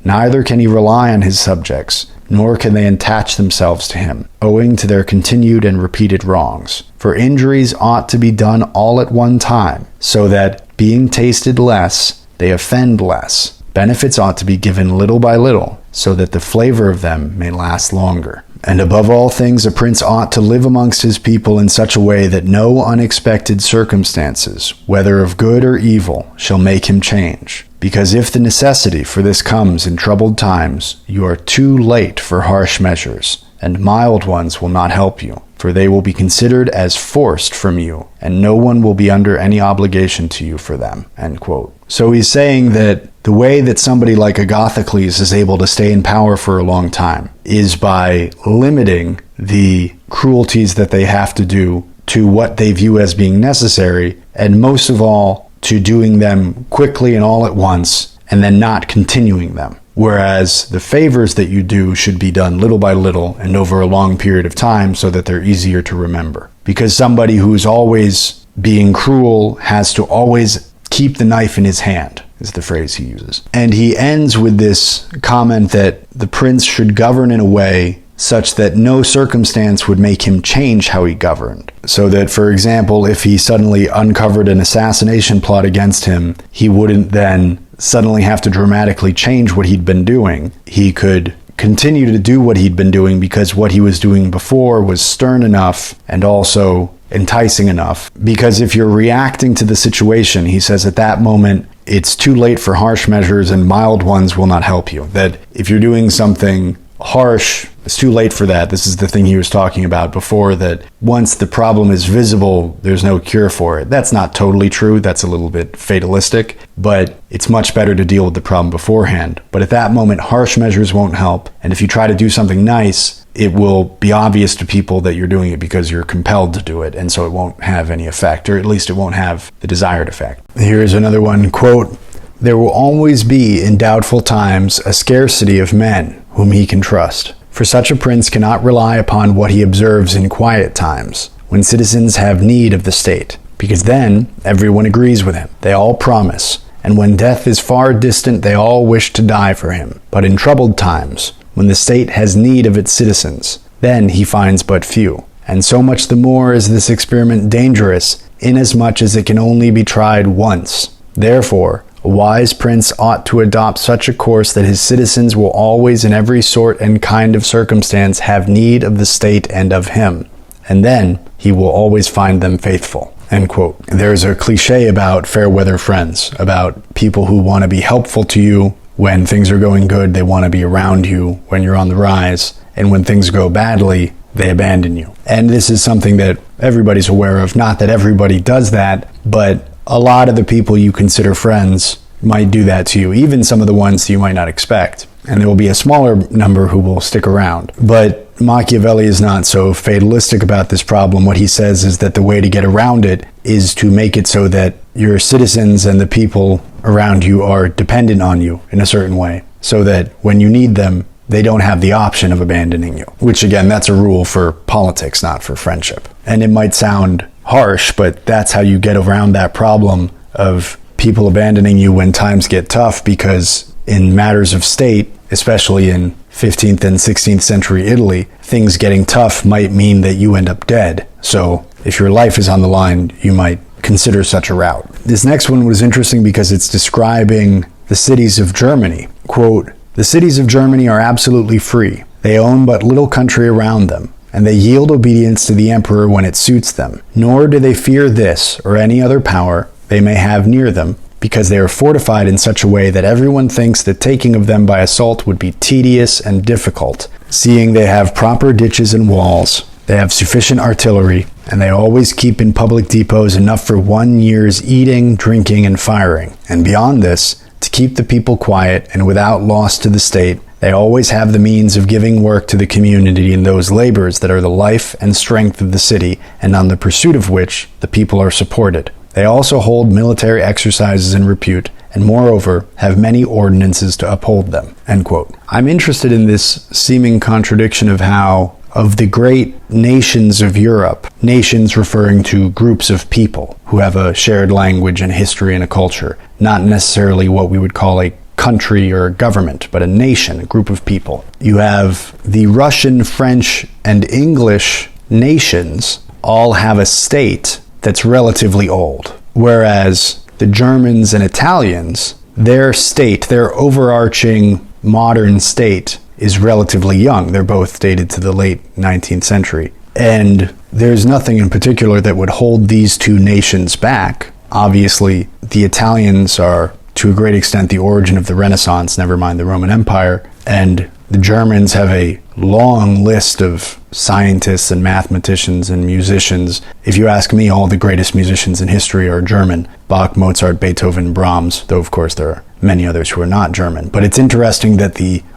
Neither can he rely on his subjects, nor can they attach themselves to him, owing to their continued and repeated wrongs. For injuries ought to be done all at one time, so that, being tasted less, they offend less. Benefits ought to be given little by little, so that the flavor of them may last longer. And above all things, a prince ought to live amongst his people in such a way that no unexpected circumstances, whether of good or evil, shall make him change. Because if the necessity for this comes in troubled times, you are too late for harsh measures, and mild ones will not help you, for they will be considered as forced from you, and no one will be under any obligation to you for them." End quote. So he's saying that the way that somebody like Agathocles is able to stay in power for a long time is by limiting the cruelties that they have to do to what they view as being necessary, and most of all, to doing them quickly and all at once, and then not continuing them. Whereas the favors that you do should be done little by little and over a long period of time so that they're easier to remember. Because somebody who's always being cruel has to always keep the knife in his hand. is the phrase he uses. And he ends with this comment that the prince should govern in a way such that no circumstance would make him change how he governed. So that, for example, if he suddenly uncovered an assassination plot against him, he wouldn't then suddenly have to dramatically change what he'd been doing. He could continue to do what he'd been doing because what he was doing before was stern enough and also enticing enough. Because if you're reacting to the situation, he says at that moment, it's too late for harsh measures and mild ones will not help you. That if you're doing something harsh, it's too late for that. This is the thing he was talking about before, that once the problem is visible, there's no cure for it. That's not totally true. That's a little bit fatalistic, but it's much better to deal with the problem beforehand. But at that moment, harsh measures won't help. And if you try to do something nice, it will be obvious to people that you're doing it because you're compelled to do it, and so it won't have any effect, or at least it won't have the desired effect. Here's another one, quote, "There will always be in doubtful times a scarcity of men whom he can trust. For such a prince cannot rely upon what he observes in quiet times, when citizens have need of the state, because then everyone agrees with him. They all promise, and when death is far distant, they all wish to die for him. But in troubled times, when the state has need of its citizens, then he finds but few. And so much the more is this experiment dangerous, inasmuch as it can only be tried once. Therefore, a wise prince ought to adopt such a course that his citizens will always in every sort and kind of circumstance have need of the state and of him, and then he will always find them faithful." End quote. There's a cliche about fair weather friends, about people who want to be helpful to you when things are going good. They want to be around you when you're on the rise, and when things go badly, they abandon you. And this is something that everybody's aware of. Not that everybody does that, but a lot of the people you consider friends might do that to you, even some of the ones you might not expect. And there will be a smaller number who will stick around. But Machiavelli is not so fatalistic about this problem. What he says is that the way to get around it is to make it so that your citizens and the people around you are dependent on you in a certain way, so that when you need them, they don't have the option of abandoning you. Which, again, that's a rule for politics, not for friendship. And it might sound harsh, but that's how you get around that problem of people abandoning you when times get tough, because in matters of state, especially in 15th and 16th century Italy, things getting tough might mean that you end up dead. So if your life is on the line, you might consider such a route. This next one was interesting because it's describing the cities of Germany. Quote, "The cities of Germany are absolutely free. They own but little country around them, and they yield obedience to the emperor when it suits them. Nor do they fear this or any other power they may have near them, because they are fortified in such a way that everyone thinks the taking of them by assault would be tedious and difficult, seeing they have proper ditches and walls, they have sufficient artillery, and they always keep in public depots enough for 1 year's eating, drinking, and firing. And beyond this, to keep the people quiet and without loss to the state, they always have the means of giving work to the community in those labors that are the life and strength of the city, and on the pursuit of which the people are supported. They also hold military exercises in repute, and moreover have many ordinances to uphold them." End quote. I'm interested in this seeming contradiction of how, of the great nations of Europe, nations referring to groups of people who have a shared language and history and a culture, not necessarily what we would call a country or a government, but a nation, a group of people. You have the Russian, French, and English nations all have a state that's relatively old, whereas the Germans and Italians, their state, their overarching modern state, is relatively young. They're both dated to the late 19th century. And there's nothing in particular that would hold these two nations back. Obviously, the Italians are, to a great extent, the origin of the Renaissance, never mind the Roman Empire, and the Germans have a long list of scientists and mathematicians and musicians. If you ask me, all the greatest musicians in history are German. Bach, Mozart, Beethoven, Brahms, though of course there are many others who are not German. But it's interesting that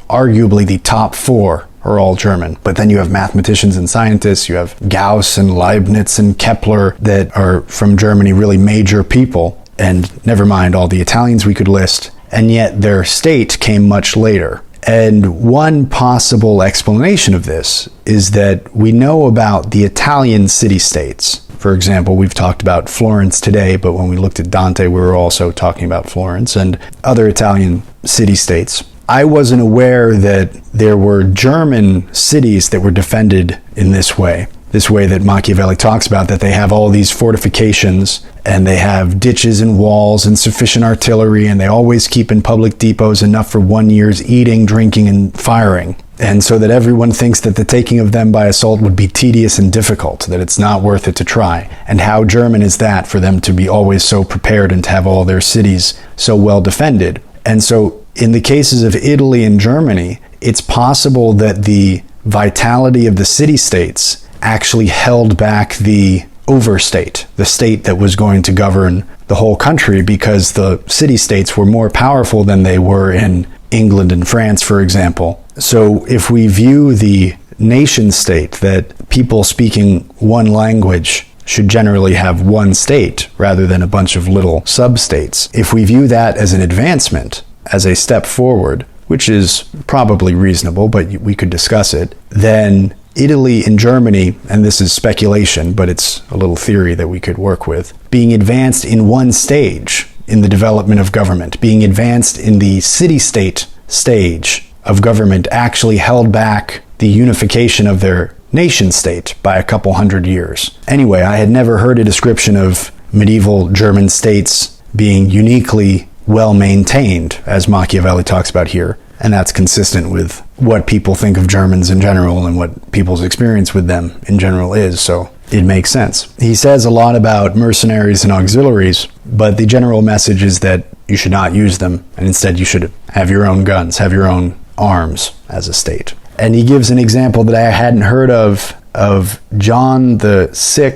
arguably the top four are all German. But then you have mathematicians and scientists, you have Gauss and Leibniz and Kepler that are from Germany, really major people. And never mind all the Italians we could list. And yet their state came much later. And one possible explanation of this is that we know about the Italian city-states For example, we've talked about Florence today, but when we looked at Dante, we were also talking about Florence and other Italian city-states. I wasn't aware that there were German cities that were defended in this way that Machiavelli talks about, that they have all these fortifications and they have ditches and walls and sufficient artillery, and they always keep in public depots enough for 1 year's eating, drinking, and firing. And so that everyone thinks that the taking of them by assault would be tedious and difficult, that it's not worth it to try. And how German is that for them to be always so prepared and to have all their cities so well defended? And so in the cases of Italy and Germany, it's possible that the vitality of the city-states actually held back the overstate, the state that was going to govern the whole country, because the city-states were more powerful than they were in England and France, for example. So if we view the nation-state, that people speaking one language should generally have one state rather than a bunch of little sub-states, if we view that as an advancement, as a step forward, which is probably reasonable, but we could discuss it, then Italy and Germany, and this is speculation, but it's a little theory that we could work with, being advanced in one stage in the development of government, being advanced in the city-state stage of government, actually held back the unification of their nation-state by a couple hundred years. Anyway, I had never heard a description of medieval German states being uniquely well-maintained, as Machiavelli talks about here. And that's consistent with what people think of Germans in general and what people's experience with them in general is, so it makes sense. He says a lot about mercenaries and auxiliaries, but the general message is that you should not use them, and instead you should have your own guns, have your own arms as a state. And he gives an example that I hadn't heard of John VI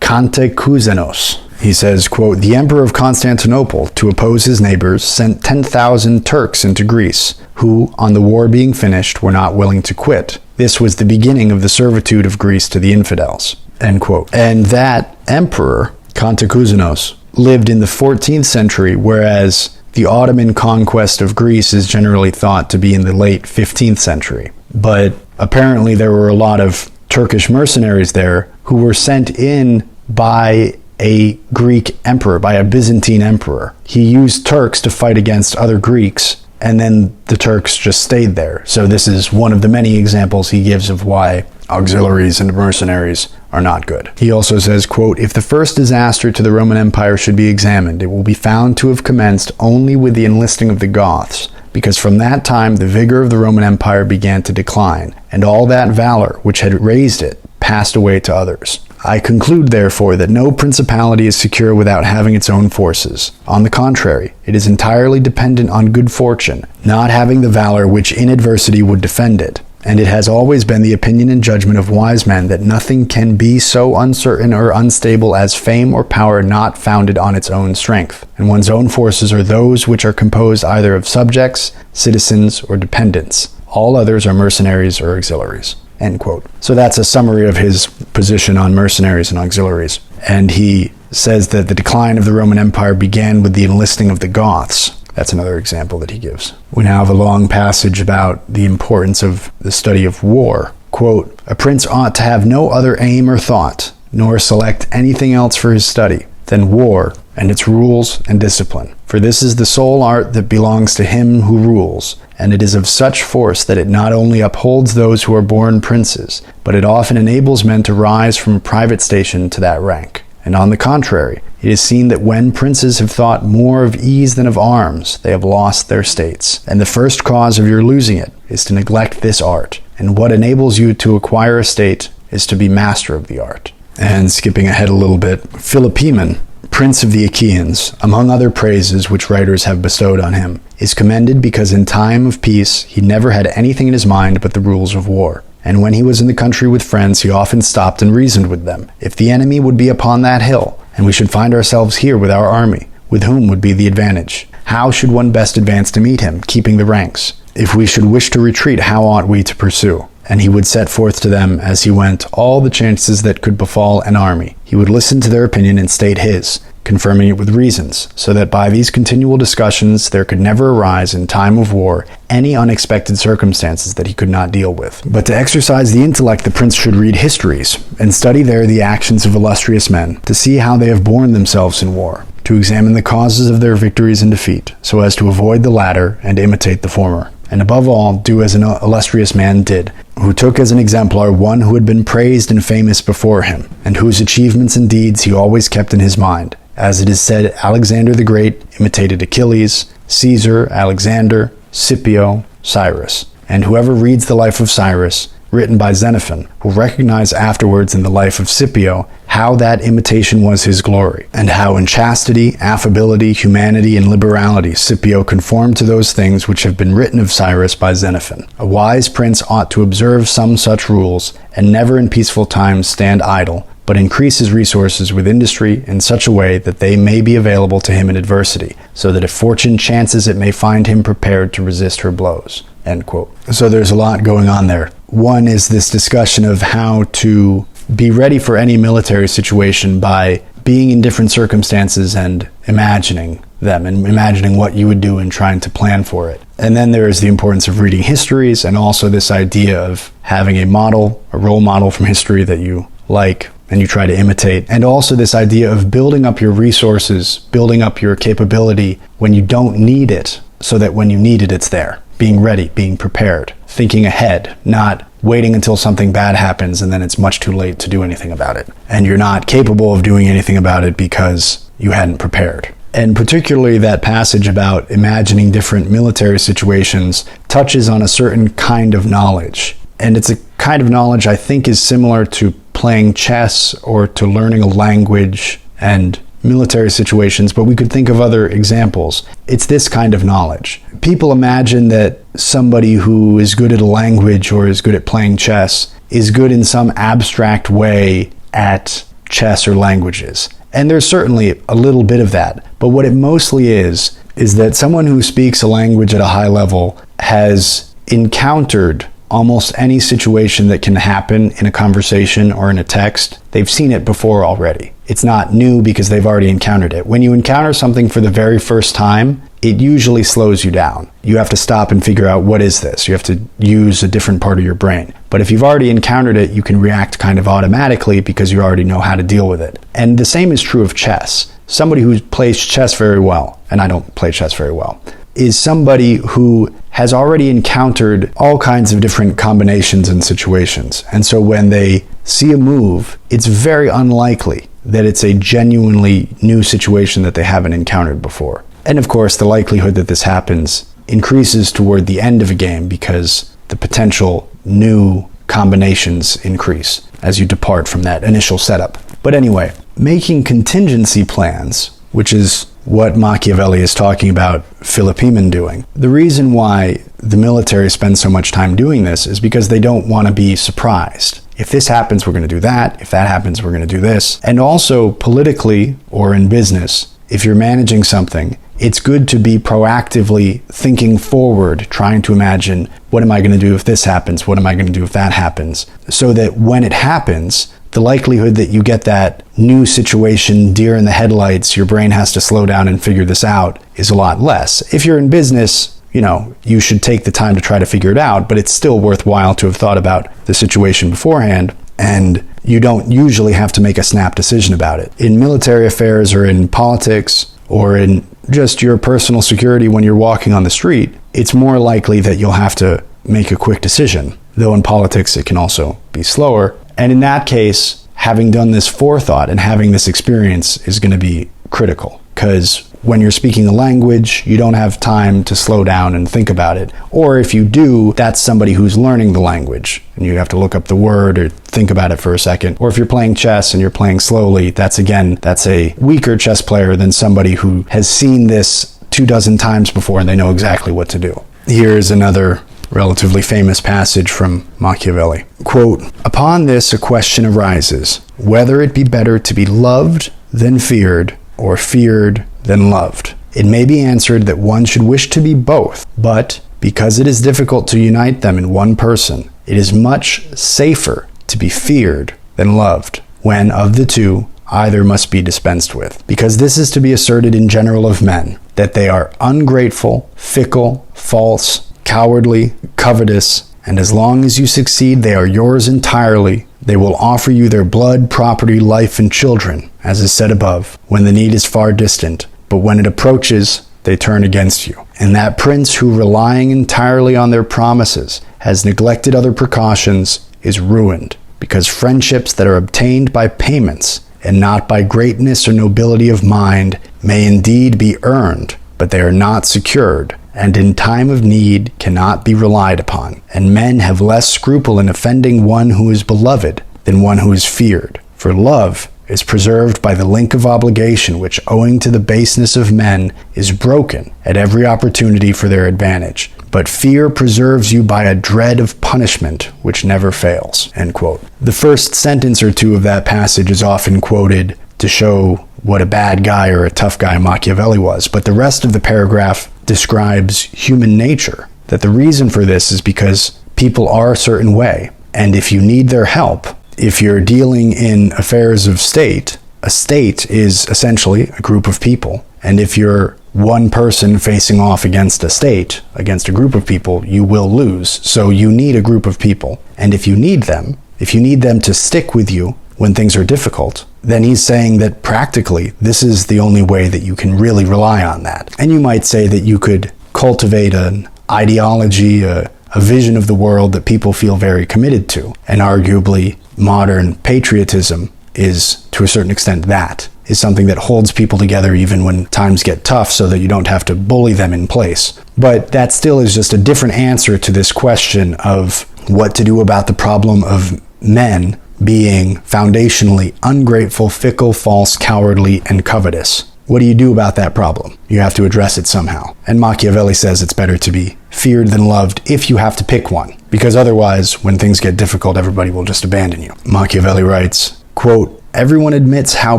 Cantacuzenos. He says, quote, "The Emperor of Constantinople, to oppose his neighbors, sent 10,000 Turks into Greece, who, on the war being finished, were not willing to quit. This was the beginning of the servitude of Greece to the infidels." End quote. And that emperor, Cantacuzenos, lived in the 14th century, whereas the Ottoman conquest of Greece is generally thought to be in the late 15th century. But apparently there were a lot of Turkish mercenaries there who were sent in by a Greek emperor, by a Byzantine emperor. He used Turks to fight against other Greeks, and then the Turks just stayed there. So this is one of the many examples he gives of why auxiliaries and mercenaries are not good. He also says, quote, "If the first disaster to the Roman Empire should be examined, it will be found to have commenced only with the enlisting of the Goths, because from that time the vigor of the Roman Empire began to decline, and all that valor which had raised it passed away to others. I conclude, therefore, that no principality is secure without having its own forces. On the contrary, it is entirely dependent on good fortune, not having the valor which in adversity would defend it. And it has always been the opinion and judgment of wise men that nothing can be so uncertain or unstable as fame or power not founded on its own strength. And one's own forces are those which are composed either of subjects, citizens, or dependents. All others are mercenaries or auxiliaries." End quote. So that's a summary of his position on mercenaries and auxiliaries. And he says that the decline of the Roman Empire began with the enlisting of the Goths. That's another example that he gives. We now have a long passage about the importance of the study of war. Quote, "A prince ought to have no other aim or thought, nor select anything else for his study, than war and its rules and discipline. For this is the sole art that belongs to him who rules, and it is of such force that it not only upholds those who are born princes, but it often enables men to rise from a private station to that rank. And on the contrary, it is seen that when princes have thought more of ease than of arms, they have lost their states. And the first cause of your losing it is to neglect this art. And what enables you to acquire a state is to be master of the art." And skipping ahead a little bit, Philopoemen, prince of the Achaeans, among other praises which writers have bestowed on him, is commended because in time of peace he never had anything in his mind but the rules of war. And when he was in the country with friends, he often stopped and reasoned with them. If the enemy would be upon that hill, and we should find ourselves here with our army, with whom would be the advantage? How should one best advance to meet him, keeping the ranks? If we should wish to retreat, how ought we to pursue? And he would set forth to them as he went all the chances that could befall an army. He would listen to their opinion and state his. confirming it with reasons, so that by these continual discussions there could never arise in time of war any unexpected circumstances that he could not deal with. But to exercise the intellect, the prince should read histories, and study there the actions of illustrious men, to see how they have borne themselves in war, to examine the causes of their victories and defeat, so as to avoid the latter and imitate the former. And above all, do as an illustrious man did, who took as an exemplar one who had been praised and famous before him, and whose achievements and deeds he always kept in his mind. As it is said, Alexander the Great imitated Achilles, Caesar, Alexander, Scipio, Cyrus. And whoever reads the life of Cyrus, written by Xenophon, will recognize afterwards in the life of Scipio how that imitation was his glory, and how in chastity, affability, humanity, and liberality Scipio conformed to those things which have been written of Cyrus by Xenophon. A wise prince ought to observe some such rules, and never in peaceful times stand idle, but increase his resources with industry in such a way that they may be available to him in adversity, so that if fortune chances it may find him prepared to resist her blows." End quote. So there's a lot going on there. One is this discussion of how to be ready for any military situation by being in different circumstances and imagining them, and imagining what you would do and trying to plan for it. And then there is the importance of reading histories, and also this idea of having a model, a role model from history that you like and you try to imitate. And also this idea of building up your resources, building up your capability when you don't need it, so that when you need it, it's there. Being ready, being prepared, thinking ahead, not waiting until something bad happens and then it's much too late to do anything about it. And you're not capable of doing anything about it because you hadn't prepared. And particularly that passage about imagining different military situations touches on a certain kind of knowledge. And it's a kind of knowledge I think is similar to playing chess or to learning a language and military situations, but we could think of other examples. It's this kind of knowledge. People imagine that somebody who is good at a language or is good at playing chess is good in some abstract way at chess or languages. And there's certainly a little bit of that. But what it mostly is that someone who speaks a language at a high level has encountered almost any situation that can happen in a conversation or in a text. They've seen it before already. It's not new because they've already encountered it. When you encounter something for the very first time, it usually slows you down. You have to stop and figure out, what is this? You have to use a different part of your brain. But if you've already encountered it, you can react kind of automatically because you already know how to deal with it. And the same is true of chess. Somebody who plays chess very well, and I don't play chess very well, is somebody who has already encountered all kinds of different combinations and situations. And so when they see a move, it's very unlikely that it's a genuinely new situation that they haven't encountered before. And of course, the likelihood that this happens increases toward the end of a game because the potential new combinations increase as you depart from that initial setup. But anyway, making contingency plans, which is what Machiavelli is talking about Philopoemen doing. The reason why the military spends so much time doing this is because they don't want to be surprised. If this happens, we're going to do that. If that happens, we're going to do this. And also politically or in business, if you're managing something, it's good to be proactively thinking forward, trying to imagine, what am I going to do if this happens? What am I going to do if that happens? So that when it happens, the likelihood that you get that new situation, deer in the headlights, your brain has to slow down and figure this out, is a lot less. If you're in business, you should take the time to try to figure it out, but it's still worthwhile to have thought about the situation beforehand, and you don't usually have to make a snap decision about it. In military affairs or in politics or in just your personal security when you're walking on the street, it's more likely that you'll have to make a quick decision, though in politics it can also be slower. And in that case, having done this forethought and having this experience is going to be critical, because when you're speaking a language, you don't have time to slow down and think about it. Or if you do, that's somebody who's learning the language, and you have to look up the word or think about it for a second. Or if you're playing chess and you're playing slowly, that's a weaker chess player than somebody who has seen this 24 times before and they know exactly what to do. Here's another relatively famous passage from Machiavelli. Quote, "Upon this a question arises, whether it be better to be loved than feared, or feared than loved. It may be answered that one should wish to be both, but because it is difficult to unite them in one person, it is much safer to be feared than loved, when of the two either must be dispensed with. Because this is to be asserted in general of men, that they are ungrateful, fickle, false, cowardly, covetous, and as long as you succeed, they are yours entirely. They will offer you their blood, property, life, and children, as is said above, when the need is far distant, but when it approaches, they turn against you. And that prince who, relying entirely on their promises, has neglected other precautions, is ruined, because friendships that are obtained by payments, and not by greatness or nobility of mind, may indeed be earned, but they are not secured, and in time of need cannot be relied upon. And men have less scruple in offending one who is beloved than one who is feared. For love is preserved by the link of obligation which, owing to the baseness of men, is broken at every opportunity for their advantage. But fear preserves you by a dread of punishment which never fails." End quote. The first sentence or two of that passage is often quoted to show what a bad guy or a tough guy Machiavelli was, but the rest of the paragraph describes human nature, that the reason for this is because people are a certain way, and if you need their help, if you're dealing in affairs of state, a state is essentially a group of people, and if you're one person facing off against a state, against a group of people, you will lose. So you need a group of people, and if you need them to stick with you when things are difficult, then he's saying that practically this is the only way that you can really rely on that. And you might say that you could cultivate an ideology, a vision of the world that people feel very committed to. And arguably, modern patriotism is, to a certain extent, that is something that holds people together even when times get tough so that you don't have to bully them in place. But that still is just a different answer to this question of what to do about the problem of men being foundationally ungrateful, fickle, false, cowardly, and covetous. What do you do about that problem? You have to address it somehow. And Machiavelli says it's better to be feared than loved if you have to pick one, because otherwise, when things get difficult, everybody will just abandon you. Machiavelli writes, quote, "Everyone admits how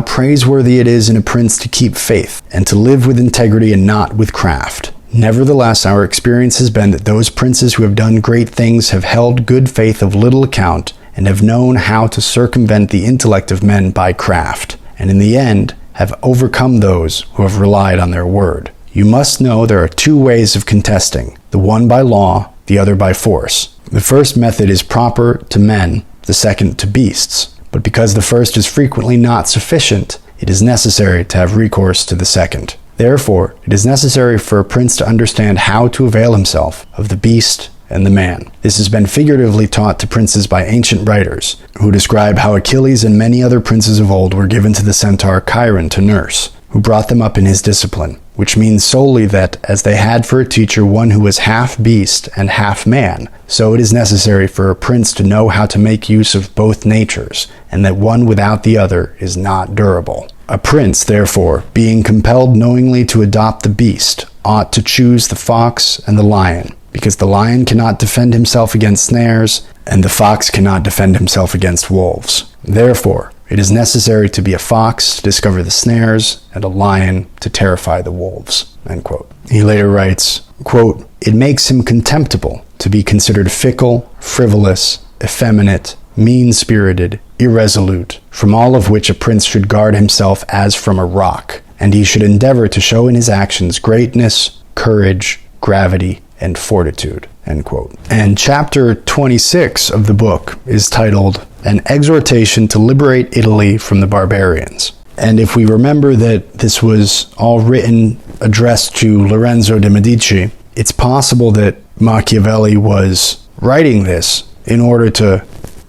praiseworthy it is in a prince to keep faith, and to live with integrity and not with craft. Nevertheless, our experience has been that those princes who have done great things have held good faith of little account, and have known how to circumvent the intellect of men by craft, and in the end have overcome those who have relied on their word. You must know there are two ways of contesting, the one by law, the other by force. The first method is proper to men, the second to beasts. But because the first is frequently not sufficient, it is necessary to have recourse to the second. Therefore, it is necessary for a prince to understand how to avail himself of the beast and the man. This has been figuratively taught to princes by ancient writers, who describe how Achilles and many other princes of old were given to the centaur Chiron to nurse, who brought them up in his discipline, which means solely that, as they had for a teacher one who was half beast and half man, so it is necessary for a prince to know how to make use of both natures, and that one without the other is not durable. A prince, therefore, being compelled knowingly to adopt the beast, ought to choose the fox and the lion, because the lion cannot defend himself against snares, and the fox cannot defend himself against wolves. Therefore, it is necessary to be a fox to discover the snares, and a lion to terrify the wolves." End quote. He later writes, quote, "It makes him contemptible to be considered fickle, frivolous, effeminate, mean-spirited, irresolute, from all of which a prince should guard himself as from a rock, and he should endeavor to show in his actions greatness, courage, gravity, and fortitude." End quote. And chapter 26 of the book is titled "An Exhortation to Liberate Italy from the Barbarians." And if we remember that this was all written, addressed to Lorenzo de' Medici, it's possible that Machiavelli was writing this in order to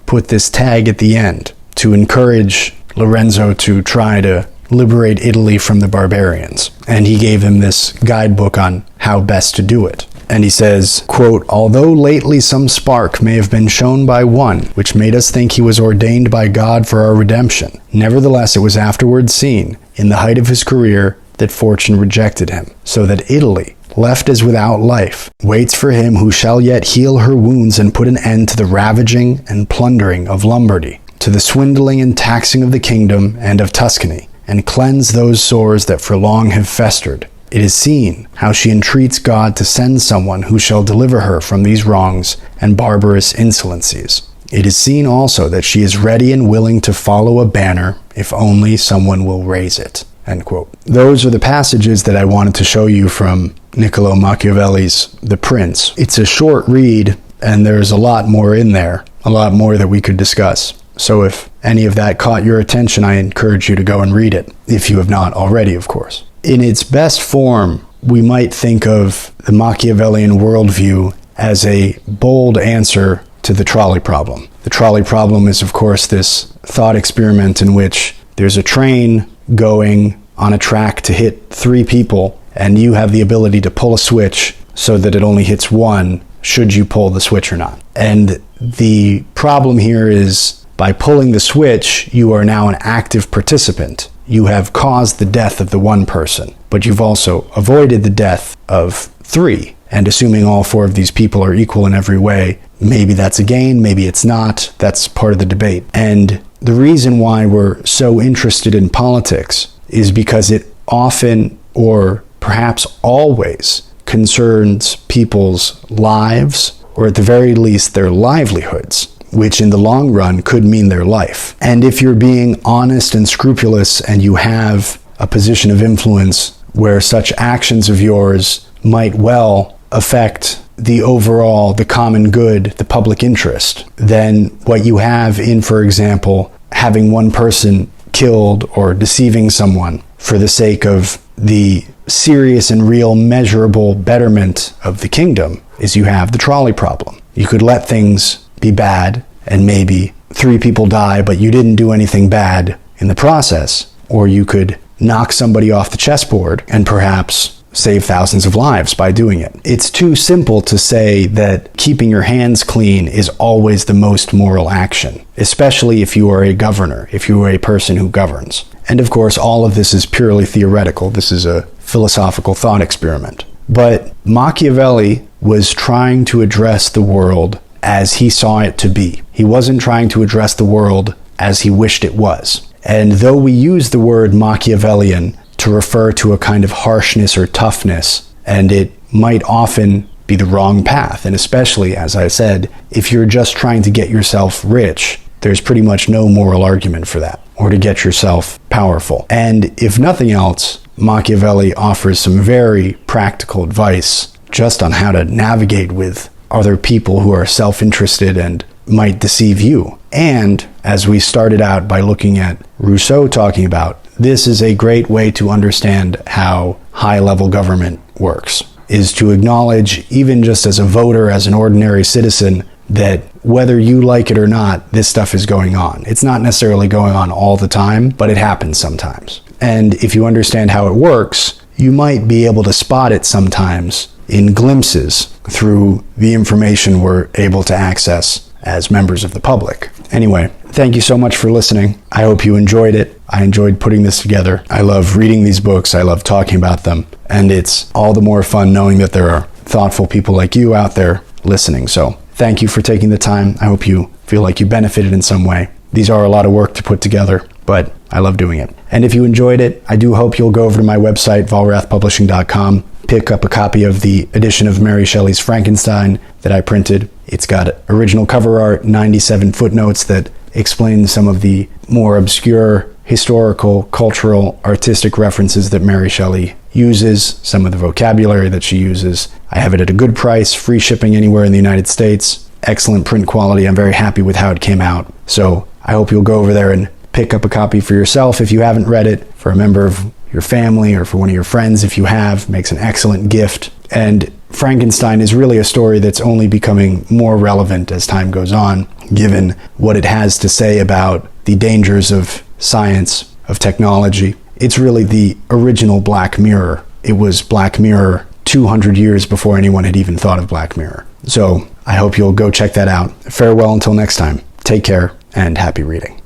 put this tag at the end, to encourage Lorenzo to try to liberate Italy from the barbarians. And he gave him this guidebook on how best to do it. And he says, quote, "Although lately some spark may have been shown by one, which made us think he was ordained by God for our redemption, nevertheless it was afterwards seen, in the height of his career, that fortune rejected him, so that Italy, left as without life, waits for him who shall yet heal her wounds and put an end to the ravaging and plundering of Lombardy, to the swindling and taxing of the kingdom and of Tuscany, and cleanse those sores that for long have festered. It is seen how she entreats God to send someone who shall deliver her from these wrongs and barbarous insolencies. It is seen also that she is ready and willing to follow a banner if only someone will raise it." End quote. Those are the passages that I wanted to show you from Niccolo Machiavelli's The Prince. It's a short read, and there's a lot more in there, a lot more that we could discuss. So if any of that caught your attention, I encourage you to go and read it, if you have not already, of course. In its best form, we might think of the Machiavellian worldview as a bold answer to the trolley problem. The trolley problem is, of course, this thought experiment in which there's a train going on a track to hit 3 people, and you have the ability to pull a switch so that it only hits one, should you pull the switch or not. And the problem here is, by pulling the switch, you are now an active participant. You have caused the death of the one person, but you've also avoided the death of 3. And assuming all 4 of these people are equal in every way, maybe that's a gain, maybe it's not. That's part of the debate. And the reason why we're so interested in politics is because it often, or perhaps always, concerns people's lives, or at the very least their livelihoods, which in the long run could mean their life. And if you're being honest and scrupulous and you have a position of influence where such actions of yours might well affect the overall, the common good, the public interest, then what you have in, for example, having one person killed or deceiving someone for the sake of the serious and real measurable betterment of the kingdom is you have the trolley problem. You could let things be bad and maybe 3 people die, but you didn't do anything bad in the process. Or you could knock somebody off the chessboard and perhaps save thousands of lives by doing it. It's too simple to say that keeping your hands clean is always the most moral action, especially if you are a governor, if you are a person who governs. And of course, all of this is purely theoretical. This is a philosophical thought experiment. But Machiavelli was trying to address the world as he saw it to be. He wasn't trying to address the world as he wished it was. And though we use the word Machiavellian to refer to a kind of harshness or toughness, and it might often be the wrong path, and especially, as I said, if you're just trying to get yourself rich, there's pretty much no moral argument for that, or to get yourself powerful. And if nothing else, Machiavelli offers some very practical advice just on how to navigate with other people who are self-interested and might deceive you. And as we started out by looking at Rousseau talking about, this is a great way to understand how high-level government works, is to acknowledge, even just as a voter, as an ordinary citizen, that whether you like it or not, this stuff is going on. It's not necessarily going on all the time, but it happens sometimes. And if you understand how it works, you might be able to spot it sometimes in glimpses through the information we're able to access as members of the public. Anyway, thank you so much for listening. I hope you enjoyed it. I enjoyed putting this together. I love reading these books. I love talking about them. And it's all the more fun knowing that there are thoughtful people like you out there listening. So thank you for taking the time. I hope you feel like you benefited in some way. These are a lot of work to put together, but I love doing it. And if you enjoyed it, I do hope you'll go over to my website, volrathpublishing.com, pick up a copy of the edition of Mary Shelley's Frankenstein that I printed. It's got original cover art, 97 footnotes that explain some of the more obscure historical, cultural, artistic references that Mary Shelley uses, some of the vocabulary that she uses. I have it at a good price, free shipping anywhere in the United States, excellent print quality. I'm very happy with how it came out. So I hope you'll go over there and pick up a copy for yourself if you haven't read it, for a member of your family or for one of your friends if you have. Makes an excellent gift. And Frankenstein is really a story that's only becoming more relevant as time goes on, given what it has to say about the dangers of science, of technology. It's really the original Black Mirror. It was Black Mirror 200 years before anyone had even thought of Black Mirror. So I hope you'll go check that out. Farewell until next time. Take care and happy reading.